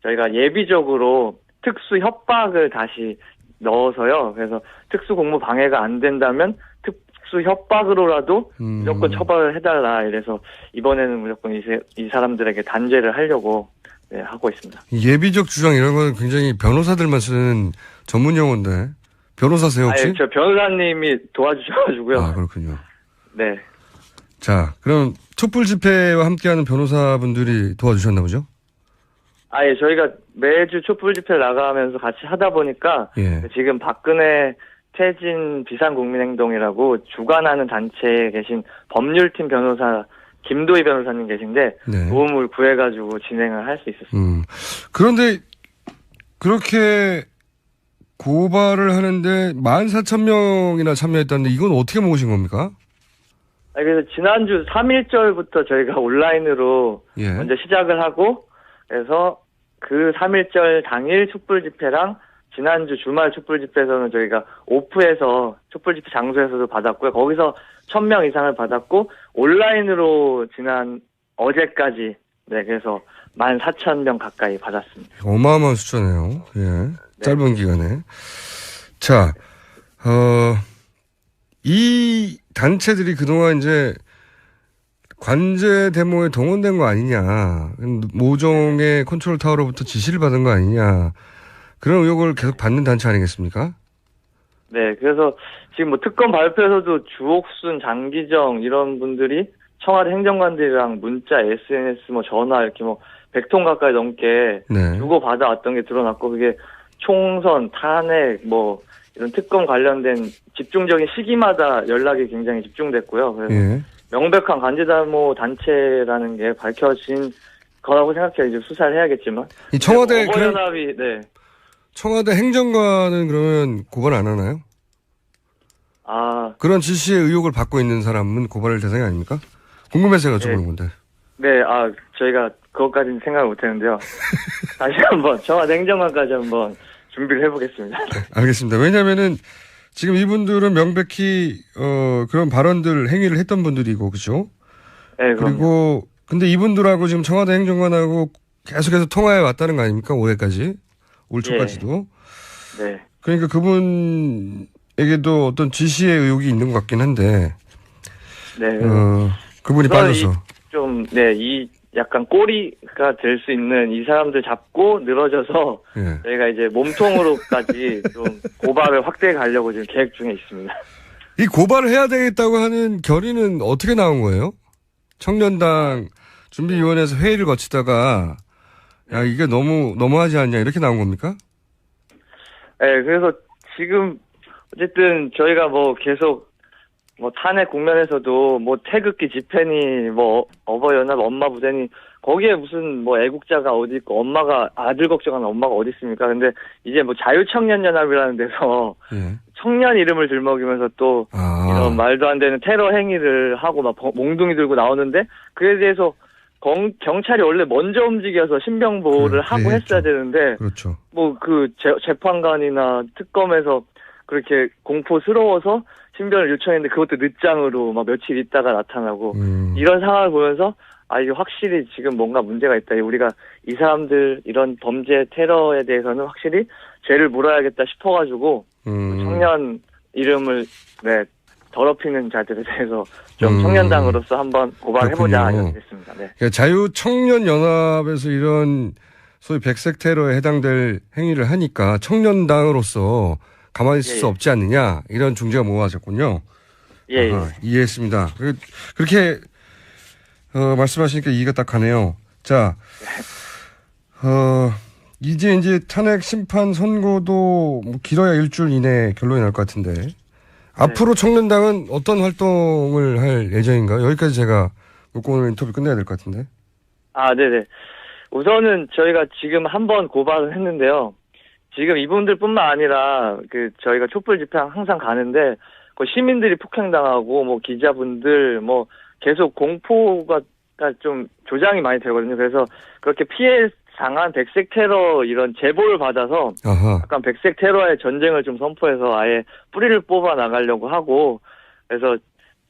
저희가 예비적으로 특수 협박을 다시 넣어서요. 그래서 특수 공무 방해가 안 된다면 특수 협박으로라도 무조건 처벌을 해달라. 이래서 이번에는 무조건 이 사람들에게 단죄를 하려고 네, 하고 있습니다. 예비적 주장 이런 건 굉장히 변호사들만 쓰는 전문 용어인데 변호사세요 혹시? 저 변호사님이 도와주셔가지고요. 아 그렇군요. 네. 자 그럼 촛불 집회와 함께하는 변호사분들이 도와주셨나 보죠? 예, 저희가 매주 촛불 집회를 나가면서 같이 하다 보니까 예. 지금 박근혜 퇴진 비상국민행동이라고 주관하는 단체에 계신 법률팀 변호사 김도희 변호사님 계신데 네. 도움을 구해가지고 진행을 할 수 있었습니다. 그런데 그렇게 고발을 하는데 14,000명이나 참여했다는데 이건 어떻게 모으신 겁니까? 그래서 지난주 3.1절부터 저희가 온라인으로 먼저 시작을 하고 그래서 그 3.1절 당일 촛불 집회랑 지난주 주말 촛불 집회에서는 저희가 오프에서 촛불 집회 장소에서도 받았고요. 거기서 1,000명 이상을 받았고 온라인으로 지난 어제까지 네 그래서 14,000명 가까이 받았습니다. 어마어마한 숫자네요. 예. 짧은 기간에. 자, 이 단체들이 그동안 이제 관제 데모에 동원된 거 아니냐. 모종의 컨트롤 타워로부터 지시를 받은 거 아니냐. 그런 의혹을 계속 받는 단체 아니겠습니까? 네, 그래서 지금 뭐 특검 발표에서도 주옥순, 장기정 이런 분들이 청와대 행정관들이랑 문자, SNS, 뭐 전화 이렇게 뭐 100통 가까이 넘게 네. 주고 받아왔던 게 드러났고 그게 총선, 탄핵, 뭐 이런 특검 관련된 집중적인 시기마다 연락이 굉장히 집중됐고요. 그래서 예. 명백한 관제담모 단체라는 게 밝혀진 거라고 생각해요. 이제 수사를 해야겠지만. 이 청와대 어버연합이 네. 청와대 행정관은 그러면 고발 안 하나요? 아, 그런 지시의 의혹을 받고 있는 사람은 고발 대상이 아닙니까? 궁금해서 여쭤보는 건데. 네, 저희가 그것까지는 생각을 못했는데요. 다시 한번 청와대 행정관까지 한번 준비를 해보겠습니다. 알겠습니다. 왜냐면은 지금 이분들은 명백히 그런 발언들 행위를 했던 분들이고 그죠? 네, 그리고 근데 이분들하고 지금 청와대 행정관하고 계속해서 통화해 왔다는 거 아닙니까? 올해까지 올 초까지도. 네. 그러니까 그분에게도 어떤 지시의 의혹이 있는 것 같긴 한데. 네. 그분이 빠져서 이 약간 꼬리가 될 수 있는 이 사람들 잡고 늘어져서 예. 저희가 이제 몸통으로까지 좀 고발을 확대해 가려고 지금 계획 중에 있습니다. 이 고발을 해야 되겠다고 하는 결의는 어떻게 나온 거예요? 청년당 준비위원회에서 회의를 거치다가 야 이게 너무하지 않냐 이렇게 나온 겁니까? 네, 그래서 지금 어쨌든 저희가 뭐 계속 뭐 탄핵 국면에서도 뭐 태극기 집회니 뭐 어버이연합 엄마 부대니 거기에 무슨 뭐 애국자가 어디 있고 엄마가 아들 걱정하는 엄마가 어디 있습니까? 근데 이제 뭐 자유청년연합이라는 데서 예. 청년 이름을 들먹이면서 또 이런 말도 안 되는 테러 행위를 하고 막 몽둥이 들고 나오는데 그에 대해서 경찰이 원래 먼저 움직여서 신병 보호를 하고 했어야 되는데 그렇죠. 뭐 그 재판관이나 특검에서 그렇게 공포스러워서 신변을 요청했는데 그것도 늦장으로 막 며칠 있다가 나타나고 이런 상황을 보면서 이게 확실히 지금 뭔가 문제가 있다. 우리가 이 사람들 이런 범죄 테러에 대해서는 확실히 죄를 물어야겠다 싶어가지고 청년 이름을 더럽히는 자들에 대해서 좀 청년당으로서 한번 고발해보자 이렇게 됐습니다. 네. 그러니까 자유청년연합에서 이런 소위 백색 테러에 해당될 행위를 하니까 청년당으로서 가만히 있을 수 없지 않느냐 이런 중재가 모아졌군요. 예. 이해했습니다. 그렇게 말씀하시니까 이해가 딱 가네요. 자, 이제 탄핵 심판 선고도 뭐 길어야 일주일 이내 결론이 날 것 같은데 앞으로 청년당은 어떤 활동을 할 예정인가요? 여기까지 제가 묻고 오늘 인터뷰 끝내야 될 것 같은데. 네네. 우선은 저희가 지금 한번 고발을 했는데요. 지금 이분들뿐만 아니라 저희가 촛불 집회 항상 가는데 시민들이 폭행당하고 뭐 기자분들 뭐 계속 공포가 좀 조장이 많이 되거든요. 그래서 그렇게 피해 당한 백색 테러 이런 제보를 받아서 약간 백색 테러의 전쟁을 좀 선포해서 아예 뿌리를 뽑아 나가려고 하고 그래서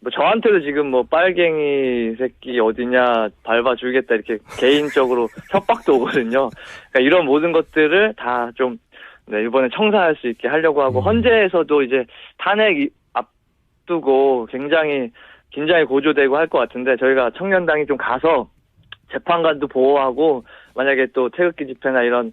뭐 저한테도 지금 뭐 빨갱이 새끼 어디냐 밟아 주겠다 이렇게 개인적으로 협박도 오거든요. 그러니까 이런 모든 것들을 다 좀 이번에 청산할 수 있게 하려고 하고 헌재에서도 이제 탄핵 앞두고 굉장히 긴장이 고조되고 할 것 같은데 저희가 청년당이 좀 가서 재판관도 보호하고 만약에 또 태극기 집회나 이런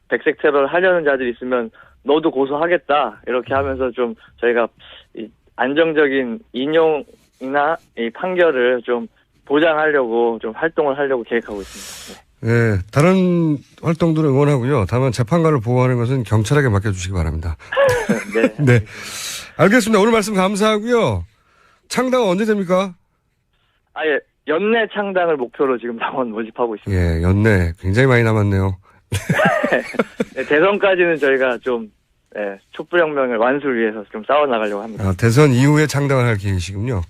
백색 테러를 하려는 자들이 있으면 너도 고소하겠다 이렇게 하면서 좀 저희가 이 안정적인 인용이나 이 판결을 좀 보장하려고 좀 활동을 하려고 계획하고 있습니다. 네, 다른 활동들을 응원하고요. 다만 재판관을 보호하는 것은 경찰에게 맡겨주시기 바랍니다. 네. 알겠습니다. 오늘 말씀 감사하고요. 창당은 언제 됩니까? 연내 창당을 목표로 지금 당원 모집하고 있습니다. 예, 연내 굉장히 많이 남았네요. 대선까지는 저희가 좀 촛불혁명을 완수를 위해서 좀 싸워나가려고 합니다. 대선 이후에 창당을 할 계획이시군요.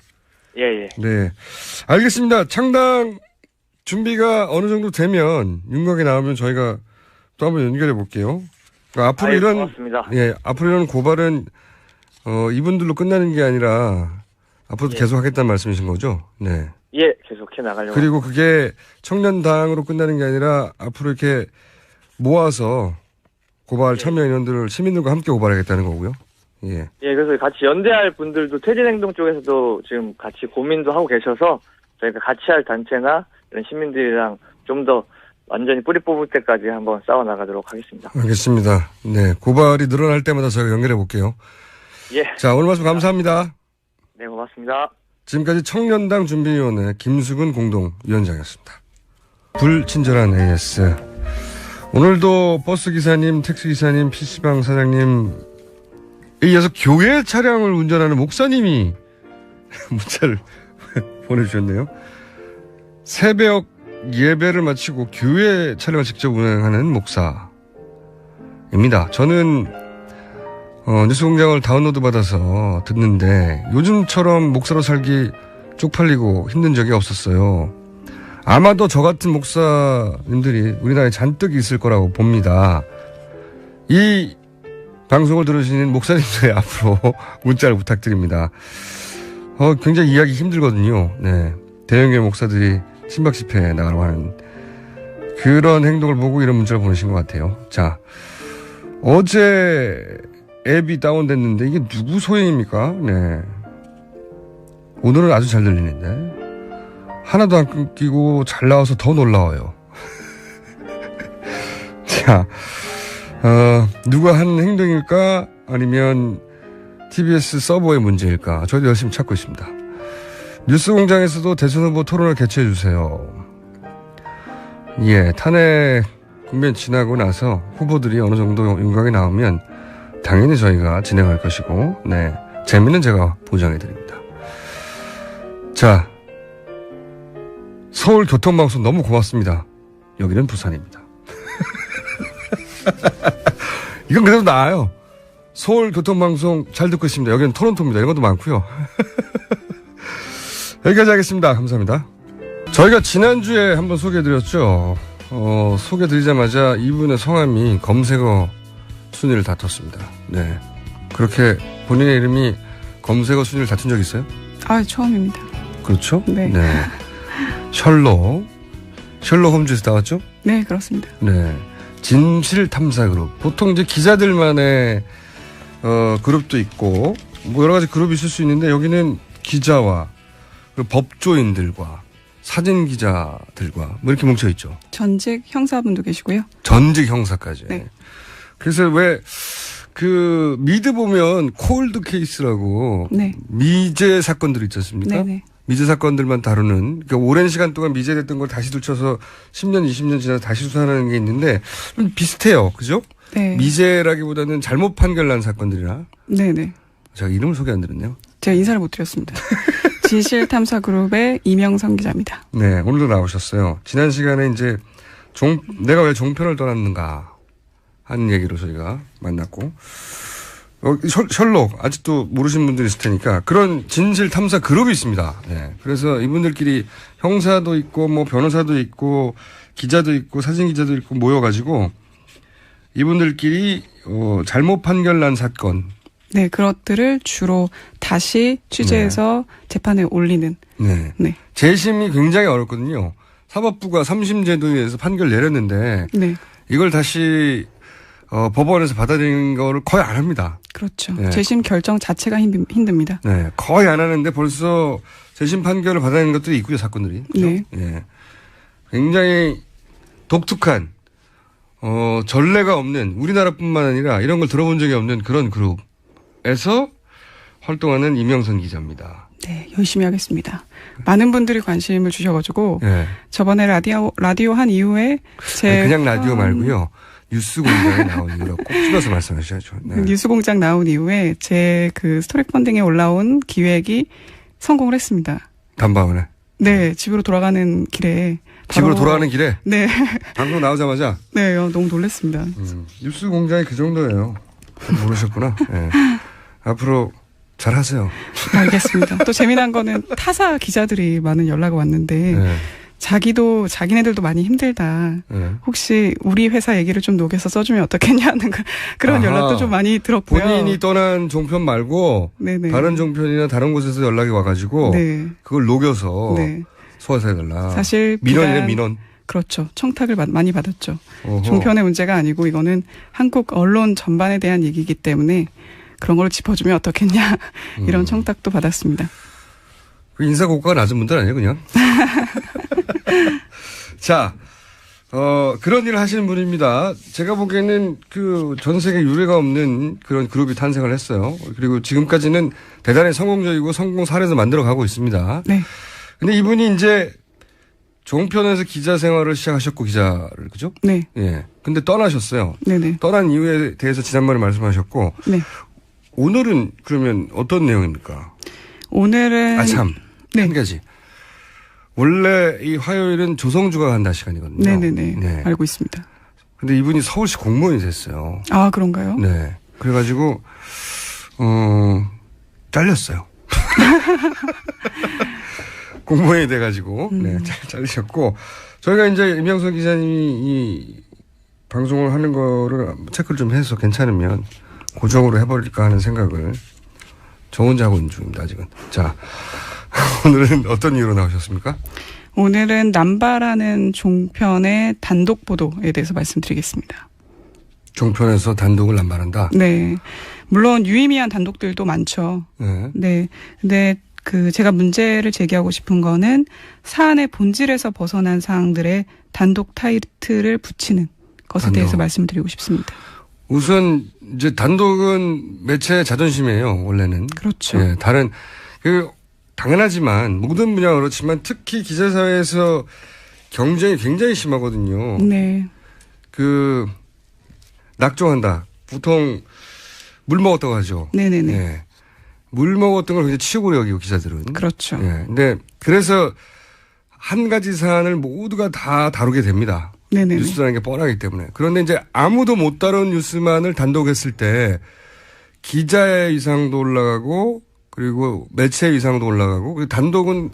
예. 네, 알겠습니다. 창당 준비가 어느 정도 되면 윤곽에 나오면 저희가 또 한번 연결해 볼게요. 그러니까 앞으로 이런 고맙습니다. 앞으로 이런 고발은 이분들로 끝나는 게 아니라 앞으로도 계속 하겠다는 말씀이신 거죠? 네. 예, 계속해 나가려고. 그리고 그게 청년당으로 끝나는 게 아니라 앞으로 이렇게 모아서 고발 참여 인원들을 시민들과 함께 고발하겠다는 거고요. 예. 예, 그래서 같이 연대할 분들도 퇴진행동 쪽에서도 지금 같이 고민도 하고 계셔서 저희가 같이 할 단체나 이런 시민들이랑 좀 더 완전히 뿌리 뽑을 때까지 한번 싸워 나가도록 하겠습니다. 알겠습니다. 네. 고발이 늘어날 때마다 저희가 연결해 볼게요. 예. 자, 오늘 말씀 감사합니다. 네, 고맙습니다. 지금까지 청년당 준비위원회 김수근 공동위원장이었습니다. 불친절한 AS. 오늘도 버스기사님, 택시기사님, PC방 사장님, 이어서 교회 차량을 운전하는 목사님이 문자를 보내주셨네요. 새벽 예배를 마치고 교회 차량을 직접 운행하는 목사입니다. 저는 뉴스공장을 다운로드 받아서 듣는데 요즘처럼 목사로 살기 쪽팔리고 힘든 적이 없었어요. 아마도 저 같은 목사님들이 우리나라에 잔뜩 있을 거라고 봅니다. 이 방송을 들으시는 목사님들 앞으로 문자를 부탁드립니다. 굉장히 이해하기 힘들거든요. 네. 대형교회 목사들이 친박 집회에 나가라고 하는 그런 행동을 보고 이런 문자를 보내신 것 같아요. 자, 어제 앱이 다운됐는데 이게 누구 소행입니까? 네. 오늘은 아주 잘 들리는데 하나도 안 끊기고 잘 나와서 더 놀라워요. 자, 누가 한 행동일까? 아니면 TBS 서버의 문제일까? 저희도 열심히 찾고 있습니다. 뉴스공장에서도 대선 후보 토론을 개최해 주세요. 예, 탄핵 국면 지나고 나서 후보들이 어느 정도 윤곽이 나오면 당연히 저희가 진행할 것이고, 네, 재미는 제가 보장해 드립니다. 자, 서울교통방송 너무 고맙습니다. 여기는 부산입니다. 이건 그래도 나아요. 서울교통방송 잘 듣고 있습니다. 여기는 토론토입니다. 이런 것도 많고요. 여기까지 하겠습니다. 감사합니다. 저희가 지난주에 한번 소개해드렸죠. 소개해드리자마자 이분의 성함이 검색어 순위를 다퉜습니다. 네. 그렇게 본인의 이름이 검색어 순위를 다툰 적 있어요? 아, 처음입니다. 그렇죠? 네. 셜록 홈즈에서 나왔죠? 네, 그렇습니다. 네. 진실탐사그룹. 보통 이제 기자들만의 그룹도 있고 뭐 여러 가지 그룹이 있을 수 있는데 여기는 기자와 그리고 법조인들과 사진 기자들과 뭐 이렇게 뭉쳐 있죠. 전직 형사분도 계시고요. 전직 형사까지. 네. 그래서 왜 그 미드 보면 콜드 케이스라고 네. 미제 사건들 있지 않습니까? 네네. 미제 사건들만 다루는, 그러니까 오랜 시간 동안 미제됐던 걸 다시 들춰서 10년, 20년 지나서 다시 수사하는 게 있는데 좀 비슷해요. 그죠? 네. 미제라기보다는 잘못 판결난 사건들이라. 네네. 제가 이름을 소개 안 드렸네요. 제가 인사를 못 드렸습니다. 진실탐사그룹의 이명선 기자입니다. 네, 오늘도 나오셨어요. 지난 시간에 이제 내가 왜 종편을 떠났는가 하는 얘기로 저희가 만났고, 셜록 아직도 모르시는 분들이 있을 테니까 그런 진실 탐사 그룹이 있습니다. 네. 그래서 이분들끼리 형사도 있고 뭐 변호사도 있고 기자도 있고 사진 기자도 있고 모여가지고 이분들끼리 잘못 판결난 사건. 네, 그것들을 주로 다시 취재해서 재판에 올리는. 네. 네. 재심이 굉장히 어렵거든요. 사법부가 3심 제도에서 판결 내렸는데 네. 이걸 다시 법원에서 받아들이는 거를 거의 안 합니다. 그렇죠. 네. 재심 결정 자체가 힘듭니다. 네, 거의 안 하는데 벌써 재심 판결을 받아내는 것들이 있고요, 사건들이. 그렇죠? 네. 네. 굉장히 독특한, 전례가 없는, 우리나라뿐만 아니라 이런 걸 들어본 적이 없는 그런 그룹에서 활동하는 이명선 기자입니다. 네, 열심히 하겠습니다. 많은 분들이 관심을 주셔가지고 네. 저번에 라디오 한 이후에 아니, 그냥 라디오 말고요. 뉴스 공장에 나온 이유로 꼭 집어서 말씀하셔야죠. 네. 뉴스공장 나온 이후에 제 그 스토리 펀딩에 올라온 기획이 성공을 했습니다. 단방울에. 네, 집으로 돌아가는 길에. 집으로 돌아가는 길에? 네. 방송 나오자마자? 네, 너무 놀랐습니다. 뉴스 공장이 그 정도예요. 모르셨구나. 네. 앞으로 잘 하세요. 알겠습니다. 또 재미난 거는 타사 기자들이 많은 연락이 왔는데, 네. 자기네들도 많이 힘들다. 네. 혹시 우리 회사 얘기를 좀 녹여서 써주면 어떻겠냐는 그런 아하. 연락도 좀 많이 들었고요. 본인이 떠난 종편 말고 네네. 다른 종편이나 다른 곳에서 연락이 와가지고 네. 그걸 녹여서 네. 소화서 해달라. 사실 민원이네 민원. 그렇죠. 청탁을 많이 받았죠. 어허. 종편의 문제가 아니고 이거는 한국 언론 전반에 대한 얘기이기 때문에 그런 걸 짚어주면 어떻겠냐 이런 청탁도 받았습니다. 인사 고가가 낮은 분들 아니에요, 그냥? 자, 그런 일을 하시는 분입니다. 제가 보기에는 그 전 세계 유례가 없는 그런 그룹이 탄생을 했어요. 그리고 지금까지는 대단히 성공적이고 성공 사례도 만들어 가고 있습니다. 네. 근데 이분이 이제 종편에서 기자 생활을 시작하셨고, 기자를, 그죠? 네. 예. 근데 떠나셨어요. 네네. 떠난 이유에 대해서 지난번에 말씀하셨고, 네. 오늘은 그러면 어떤 내용입니까? 오늘은. 네. 한 가지. 원래 이 화요일은 조성주가 간다 시간이거든요. 네네네. 네. 알고 있습니다. 근데 이분이 서울시 공무원이 됐어요. 아, 그런가요? 네. 그래가지고, 잘렸어요. 공무원이 돼가지고, 네. 잘리셨고, 저희가 이제 임영석 기자님이 이 방송을 하는 거를 체크를 좀 해서 괜찮으면 고정으로 해버릴까 하는 생각을 저 혼자 하고 있는 중입니다, 아직은. 자. 오늘은 어떤 이유로 나오셨습니까? 오늘은 남바라는 종편의 단독 보도에 대해서 말씀드리겠습니다. 종편에서 단독을 남발한다? 네. 물론 유의미한 단독들도 많죠. 네. 네. 근데 제가 문제를 제기하고 싶은 거는 사안의 본질에서 벗어난 사항들의 단독 타이틀을 붙이는 것에 대해서 말씀드리고 싶습니다. 우선 이제 단독은 매체의 자존심이에요, 원래는. 그렇죠. 네, 다른 당연하지만 모든 분야가 그렇지만 특히 기자사회에서 경쟁이 굉장히 심하거든요. 네. 낙종한다. 보통 물 먹었다고 하죠. 네네네. 네. 물 먹었던 걸 굉장히 치욕으로 여기고 기자들은. 그렇죠. 네. 근데 그래서 한 가지 사안을 모두가 다 다루게 됩니다. 네네네. 뉴스라는 게 뻔하기 때문에. 그런데 이제 아무도 못 다룬 뉴스만을 단독했을 때 기자의 위상도 올라가고 그리고 매체의 위상도 올라가고 그리고 단독은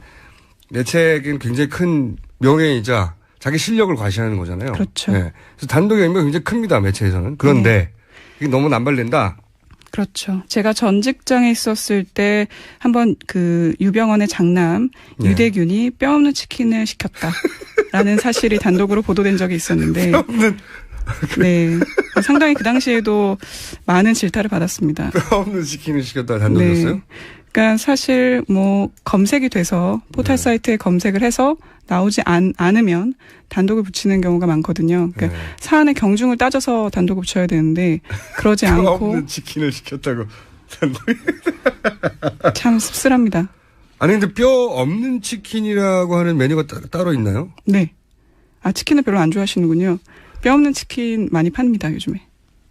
매체에게는 굉장히 큰 명예이자 자기 실력을 과시하는 거잖아요. 그렇죠. 네. 그래서 단독의 의미가 굉장히 큽니다. 매체에서는. 그런데 이게 너무 남발된다. 그렇죠. 제가 전 직장에 있었을 때 한번 유병원의 장남 유대균이 뼈 없는 치킨을 시켰다라는 사실이 단독으로 보도된 적이 있었는데 네. 상당히 그 당시에도 많은 질타를 받았습니다. 뼈 없는 치킨을 시켰다 단독이었어요? 네. 그러니까 사실 검색이 돼서 포털 사이트에 검색을 해서 나오지 않으면 단독을 붙이는 경우가 많거든요. 그러니까 사안의 경중을 따져서 단독을 붙여야 되는데 그러지 않고 뼈 없는 치킨을 시켰다고 단독. 참 씁쓸합니다. 아니 근데 뼈 없는 치킨이라고 하는 메뉴가 따로 있나요? 네. 치킨을 별로 안 좋아하시는군요. 뼈 없는 치킨 많이 팝니다, 요즘에.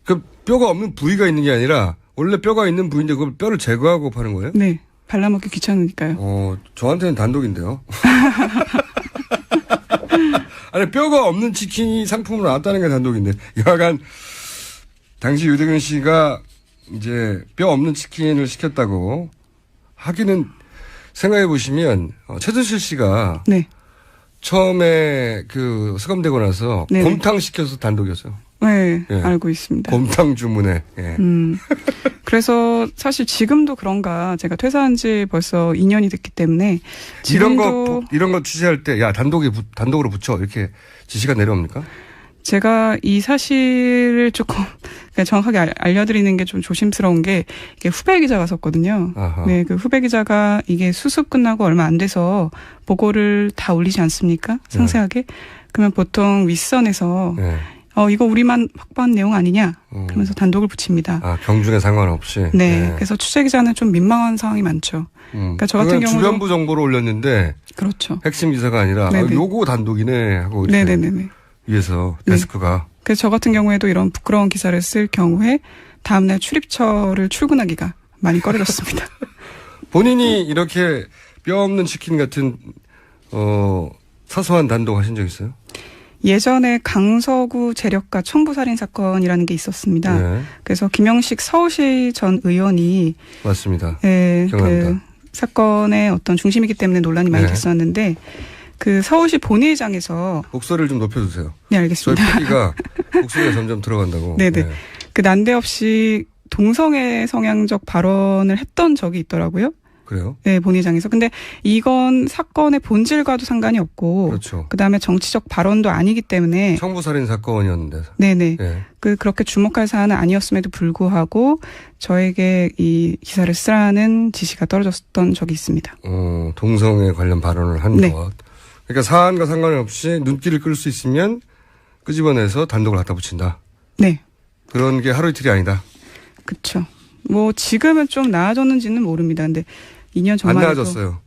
그 뼈가 없는 부위가 있는 게 아니라 원래 뼈가 있는 부위인데 그걸 뼈를 제거하고 파는 거예요? 네. 발라먹기 귀찮으니까요. 저한테는 단독인데요. 아니 뼈가 없는 치킨이 상품으로 나왔다는 게 단독인데 여하간 당시 유대균 씨가 이제 뼈 없는 치킨을 시켰다고 하기는 생각해 보시면 최순실 씨가 네. 처음에 수감되고 나서 네네. 곰탕 시켜서 단독이었어요. 네, 예. 알고 있습니다. 곰탕 주문에. 예. 그래서 사실 지금도 그런가 제가 퇴사한 지 벌써 2년이 됐기 때문에 지금도 이런 거 취재할 때 야 단독으로 붙여 이렇게 지시가 내려옵니까? 제가 이 사실을 조금 정확하게 알려드리는 게 좀 조심스러운 게 이게 후배 기자가 썼거든요. 아하. 네, 그 후배 기자가 이게 수습 끝나고 얼마 안 돼서 보고를 다 올리지 않습니까? 상세하게. 그러면 보통 윗선에서 이거 우리만 확보한 내용 아니냐? 그러면서 단독을 붙입니다. 경중에 상관없이. 네, 그래서 취재 기자는 좀 민망한 상황이 많죠. 그러니까 저 같은 경우도 주변부 정보를 올렸는데 그렇죠. 핵심 기사가 아니라 요거 단독이네 하고 네네네. 위에서 데스크가. 그래서 저 같은 경우에도 이런 부끄러운 기사를 쓸 경우에 다음날 출입처를 출근하기가 많이 꺼려졌습니다. 본인이 이렇게 뼈 없는 치킨 같은 사소한 단독 하신 적 있어요? 예전에 강서구 재력가 청부살인 사건이라는 게 있었습니다. 네. 그래서 김영식 서울시 전 의원이 맞습니다. 그 기억납니다. 사건의 어떤 중심이기 때문에 논란이 많이 됐었는데 그 서울시 본회의장에서 목소리를 좀 높여주세요. 네, 저희 알겠습니다. PD가 목소리가 점점 들어간다고. 네네. 네. 그 난데없이 동성애 성향적 발언을 했던 적이 있더라고요. 그래요? 네, 본회의장에서. 근데 이건 사건의 본질과도 상관이 없고, 그렇죠. 그다음에 정치적 발언도 아니기 때문에, 청부살인 사건이었는데. 네네. 네. 그렇게 주목할 사안은 아니었음에도 불구하고 저에게 이 기사를 쓰라는 지시가 떨어졌던 적이 있습니다. 동성애 관련 발언을 한 네. 것. 그러니까 사안과 상관없이 눈길을 끌 수 있으면 끄집어내서 단독을 갖다 붙인다. 네. 그런 게 하루 이틀이 아니다. 그쵸. 뭐 지금은 좀 나아졌는지는 모릅니다. 근데 2년 안 전만 나아졌어요.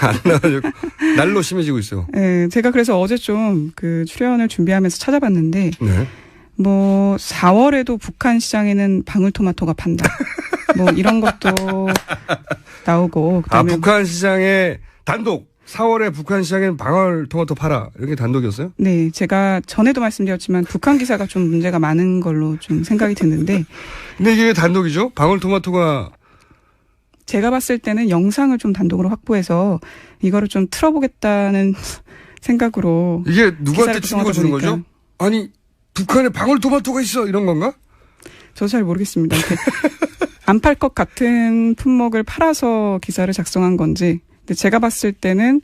안 나아졌고 날로 심해지고 있어요. 네, 제가 그래서 어제 좀 그 출연을 준비하면서 찾아봤는데 네. 뭐 4월에도 북한 시장에는 방울토마토가 판다. 뭐 이런 것도 나오고 그다음에 북한 시장에 단독 4월에 북한 시장에는 방울토마토 팔아 이렇게 단독이었어요? 네, 제가 전에도 말씀드렸지만 북한 기사가 좀 문제가 많은 걸로 좀 생각이 드는데 근데 이게 왜 단독이죠? 방울토마토가 제가 봤을 때는 영상을 좀 단독으로 확보해서 이거를 좀 틀어보겠다는 생각으로 이게 누구한테 기사를 충격을 주는 구성하다 거죠? 아니 북한에 방울토마토가 있어 이런 건가? 저도 잘 모르겠습니다. 안 팔 것 같은 품목을 팔아서 기사를 작성한 건지 근데 제가 봤을 때는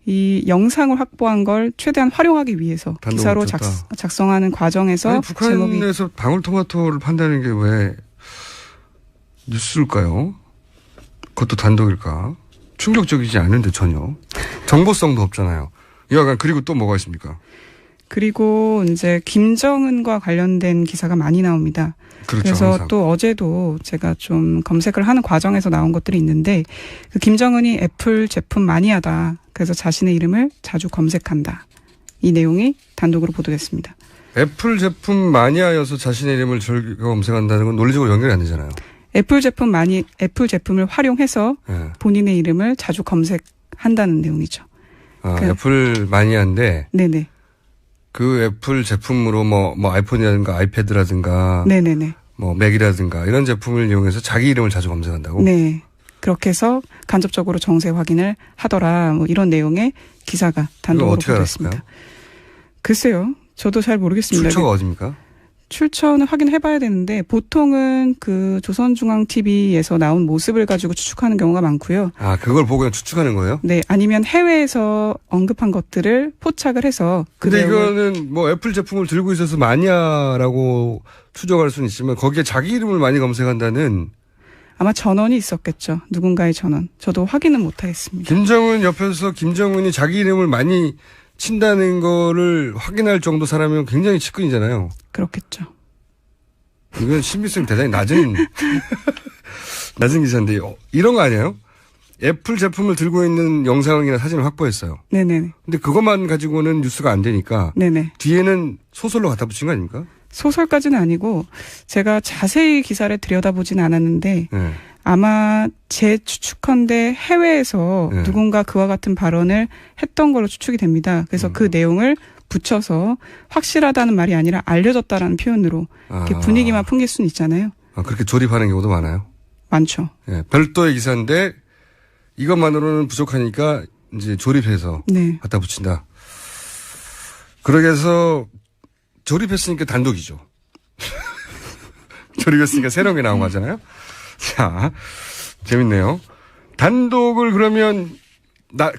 이 영상을 확보한 걸 최대한 활용하기 위해서 기사로 작성하는 과정에서 아니, 북한에서 방울토마토를 판다는 게 왜 뉴스일까요? 그것도 단독일까? 충격적이지 않은데 전혀. 정보성도 없잖아요. 여하간 그리고 또 뭐가 있습니까? 그리고 이제 김정은과 관련된 기사가 많이 나옵니다. 그렇죠, 그래서 항상. 또 어제도 제가 좀 검색을 하는 과정에서 나온 것들이 있는데 그 김정은이 애플 제품 마니아다. 그래서 자신의 이름을 자주 검색한다. 이 내용이 단독으로 보도됐습니다. 애플 제품 마니아여서 자신의 이름을 즐겨 검색한다는 건 논리적으로 연결이 안 되잖아요. 애플 제품을 활용해서 네. 본인의 이름을 자주 검색한다는 내용이죠. 애플 마니아인데 네네. 그 애플 제품으로 뭐 아이폰이라든가 아이패드라든가 네네네. 뭐 맥이라든가 이런 제품을 이용해서 자기 이름을 자주 검색한다고? 네. 그렇게 해서 간접적으로 정세 확인을 하더라. 뭐 이런 내용의 기사가 단독으로 보도됐습니다. 글쎄요. 저도 잘 모르겠습니다. 출처가 어디입니까? 출처는 확인해봐야 되는데 보통은 그 조선중앙TV에서 나온 모습을 가지고 추측하는 경우가 많고요. 아, 그걸 보고 그냥 추측하는 거예요? 네, 아니면 해외에서 언급한 것들을 포착을 해서 근데 이거는 뭐 애플 제품을 들고 있어서 마니아라고 추정할 수는 있지만 거기에 자기 이름을 많이 검색한다는 아마 전원이 있었겠죠. 누군가의 전원. 저도 확인은 못하겠습니다. 김정은 옆에서 김정은이 자기 이름을 많이 친다는 거를 확인할 정도 사람이면 굉장히 측근이잖아요. 그렇겠죠. 이건 신빙성이 대단히 낮은 기사인데 이런 거 아니에요? 애플 제품을 들고 있는 영상이나 사진을 확보했어요. 네네. 근데 그것만 가지고는 뉴스가 안 되니까 네네. 뒤에는 소설로 갖다 붙인 거 아닙니까? 소설까지는 아니고 제가 자세히 기사를 들여다보지는 않았는데 네. 아마 제 추측컨대 해외에서 네. 누군가 그와 같은 발언을 했던 걸로 추측이 됩니다. 그래서 그 내용을 붙여서 확실하다는 말이 아니라 알려졌다라는 표현으로 이렇게 분위기만 풍길 수는 있잖아요. 그렇게 조립하는 경우도 많아요? 많죠. 네, 별도의 기사인데 이것만으로는 부족하니까 이제 조립해서 네. 갖다 붙인다. 그러게 해서 조립했으니까 단독이죠. 조립했으니까 새로운 게 나온 거잖아요. 자, 재밌네요. 단독을 그러면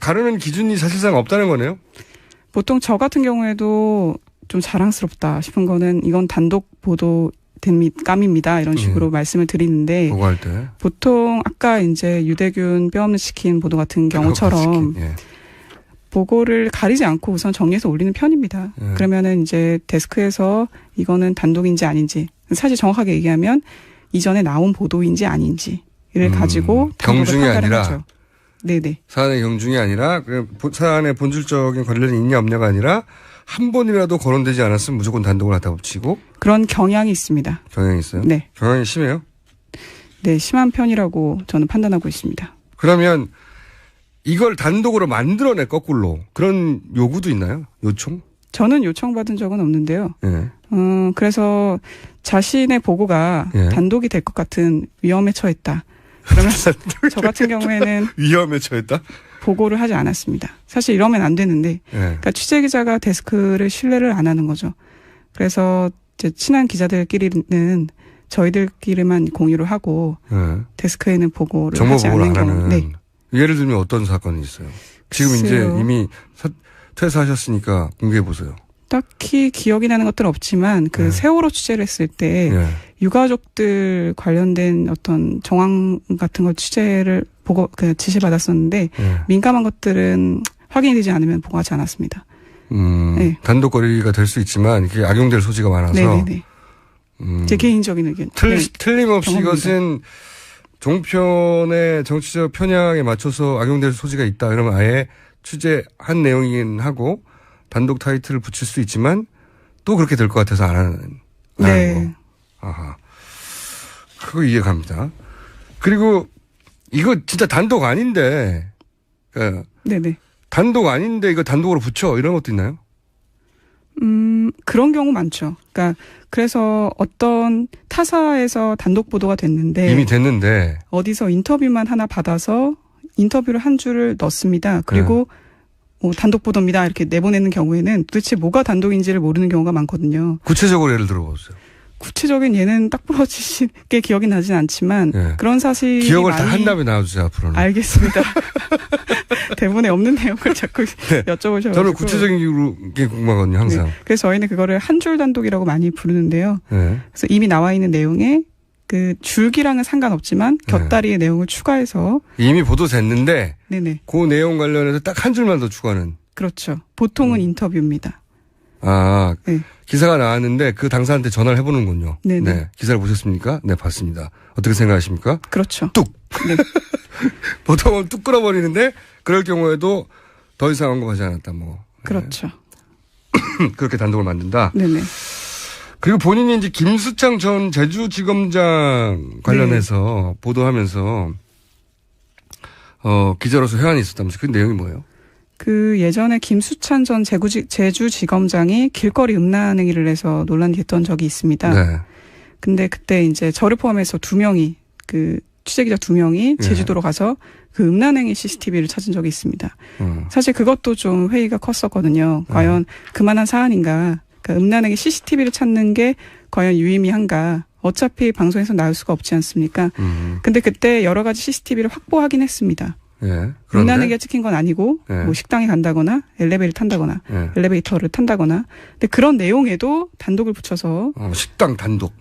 가르는 기준이 사실상 없다는 거네요? 보통 저 같은 경우에도 좀 자랑스럽다 싶은 거는 이건 단독 보도 감입니다. 이런 식으로 말씀을 드리는데 보고할 때 보통 아까 이제 유대균 뼈없는 치킨 보도 같은 경우처럼 예. 보고를 가리지 않고 우선 정리해서 올리는 편입니다. 예. 그러면은 이제 데스크에서 이거는 단독인지 아닌지 사실 정확하게 얘기하면 이전에 나온 보도인지 아닌지를 가지고 경중이 아니라 하죠. 네네. 사안의 경중이 아니라 사안의 본질적인 관련이 있냐 없냐가 아니라 한 번이라도 거론되지 않았으면 무조건 단독을 갖다 붙이고 그런 경향이 있습니다. 경향이 있어요? 네. 경향이 심해요? 네, 심한 편이라고 저는 판단하고 있습니다. 그러면 이걸 단독으로 만들어내 거꾸로 그런 요구도 있나요? 요청? 저는 요청받은 적은 없는데요. 예. 그래서 자신의 보고가 예. 단독이 될 것 같은 위험에 처했다. 그러면 저 같은 경우에는 위험에 처했다? 보고를 하지 않았습니다. 사실 이러면 안 되는데, 그러니까 취재기자가 데스크를 신뢰를 안 하는 거죠. 그래서 이제 친한 기자들끼리는 저희들끼리만 공유를 하고 데스크에는 보고를 정보 하지 보고를 않는 안 경우. 하는. 네. 예를 들면 어떤 사건이 있어요? 지금 글쎄요. 이제 이미 퇴사하셨으니까 공개해 보세요. 딱히 기억이 나는 것들은 없지만 그 세월호 취재를 했을 때 유가족들 관련된 어떤 정황 같은 걸 취재를 보고 그 지시받았었는데 민감한 것들은 확인이 되지 않으면 보고하지 않았습니다. 네. 단독거리가 될 수 있지만 이게 악용될 소지가 많아서. 네네네. 제 개인적인 의견. 틀림없이 경험입니다. 이것은 종편의 정치적 편향에 맞춰서 악용될 소지가 있다. 이러면 아예 취재한 내용이긴 하고 단독 타이틀을 붙일 수 있지만 또 그렇게 될 것 같아서 안 하는 네. 거. 아하. 그거 이해갑니다. 그리고 이거 진짜 단독 아닌데, 네네. 단독 아닌데 이거 단독으로 붙여 이런 것도 있나요? 그런 경우 많죠. 그러니까 그래서 어떤 타사에서 단독 보도가 됐는데 이미 됐는데 어디서 인터뷰만 하나 받아서 인터뷰를 한 줄을 넣습니다. 그리고 단독 보도입니다. 이렇게 내보내는 경우에는 도대체 뭐가 단독인지를 모르는 경우가 많거든요. 구체적으로 예를 들어보세요. 구체적인 예는 딱 부러지게 기억이 나진 않지만 그런 사실이 기억을 다 많이 한 다음에 나와주세요 앞으로는. 알겠습니다. 대본에 없는 내용을 자꾸 여쭤보셔가지고. 저는 구체적인 게 궁금하거든요 항상. 네. 그래서 저희는 그거를 한 줄 단독이라고 많이 부르는데요. 그래서 이미 나와 있는 내용에 그 줄기랑은 상관없지만 곁다리의 내용을 추가해서 이미 보도됐는데 네네. 그 내용 관련해서 딱 한 줄만 더 추가하는. 그렇죠. 보통은 인터뷰입니다. 아, 네. 기사가 나왔는데 그 당사한테 전화를 해보는군요. 네네. 네. 기사를 보셨습니까? 네, 봤습니다. 어떻게 생각하십니까? 그렇죠. 뚝! 네. 보통은 뚝 끌어버리는데 그럴 경우에도 더 이상 언급하지 않았다, 뭐. 그렇죠. 그렇게 단독을 만든다. 네네. 그리고 본인이 이제 김수창 전 제주지검장 관련해서 보도하면서, 기자로서 회한이 있었다면서 그 내용이 뭐예요? 그 예전에 김수찬 전 제주지검장이 길거리 음란행위를 해서 논란이 됐던 적이 있습니다. 네. 근데 그때 이제 저를 포함해서 2명이 그 취재기자 2명이 제주도로 가서 그 음란행위 CCTV를 찾은 적이 있습니다. 사실 그것도 좀 회의가 컸었거든요. 과연 그만한 사안인가? 그러니까 음란행위 CCTV를 찾는 게 과연 유의미한가? 어차피 방송에서 나올 수가 없지 않습니까? 근데 그때 여러 가지 CCTV를 확보하긴 했습니다. 음란행위가 찍힌 건 아니고 뭐 식당에 간다거나 엘리베이터를 탄다거나 엘리베이터를 탄다거나 근데 그런 내용에도 단독을 붙여서 식당 단독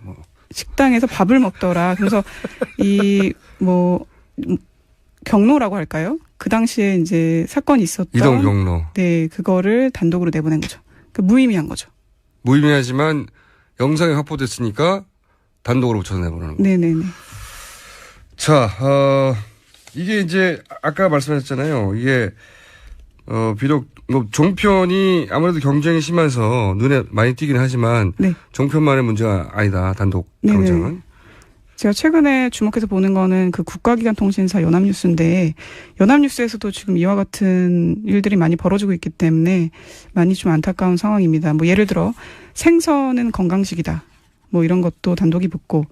식당에서 밥을 먹더라. 그래서 이 뭐 경로라고 할까요? 그 당시에 이제 사건이 있었던 이동 경로. 네, 그거를 단독으로 내보낸 거죠. 그러니까 무의미한 거죠. 무의미하지만 영상이 확보됐으니까 단독으로 붙여서 내보내는 거. 네네네. 자, 이게 이제 아까 말씀하셨잖아요. 이게 비록 뭐 종편이 아무래도 경쟁이 심해서 눈에 많이 띄긴 하지만 종편만의 문제가 아니다. 단독 경쟁은. 제가 최근에 주목해서 보는 거는 그 국가기관 통신사 연합뉴스인데 연합뉴스에서도 지금 이와 같은 일들이 많이 벌어지고 있기 때문에 많이 좀 안타까운 상황입니다. 뭐 예를 들어 생선은 건강식이다. 뭐 이런 것도 단독이 붙고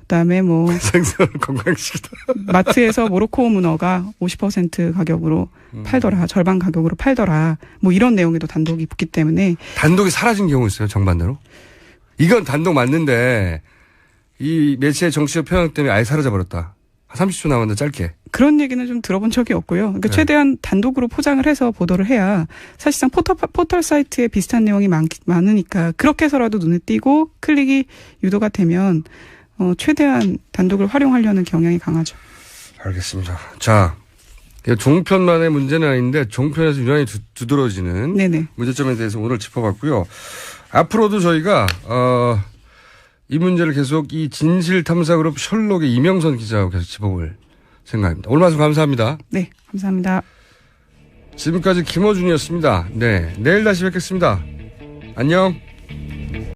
그다음에 뭐 생선 건강식이다. 마트에서 모로코 문어가 50% 가격으로 팔더라. 절반 가격으로 팔더라. 뭐 이런 내용에도 단독이 붙기 때문에 단독이 사라진 경우 있어요. 정반대로. 이건 단독 맞는데 이 매체의 정치적 편향 때문에 아예 사라져버렸다. 한 30초 남았는데 짧게. 그런 얘기는 좀 들어본 적이 없고요. 그러니까 최대한 단독으로 포장을 해서 보도를 해야 사실상 포털 사이트에 비슷한 내용이 많으니까 그렇게 해서라도 눈에 띄고 클릭이 유도가 되면 최대한 단독을 활용하려는 경향이 강하죠. 알겠습니다. 자, 종편만의 문제는 아닌데 종편에서 유난히 두드러지는 문제점에 대해서 오늘 짚어봤고요. 앞으로도 저희가 이 문제를 계속 이 진실탐사그룹 셜록의 이명선 기자하고 계속 짚어볼 생각입니다. 오늘 말씀 감사합니다. 네, 감사합니다. 지금까지 김어준이었습니다. 네, 내일 다시 뵙겠습니다. 안녕.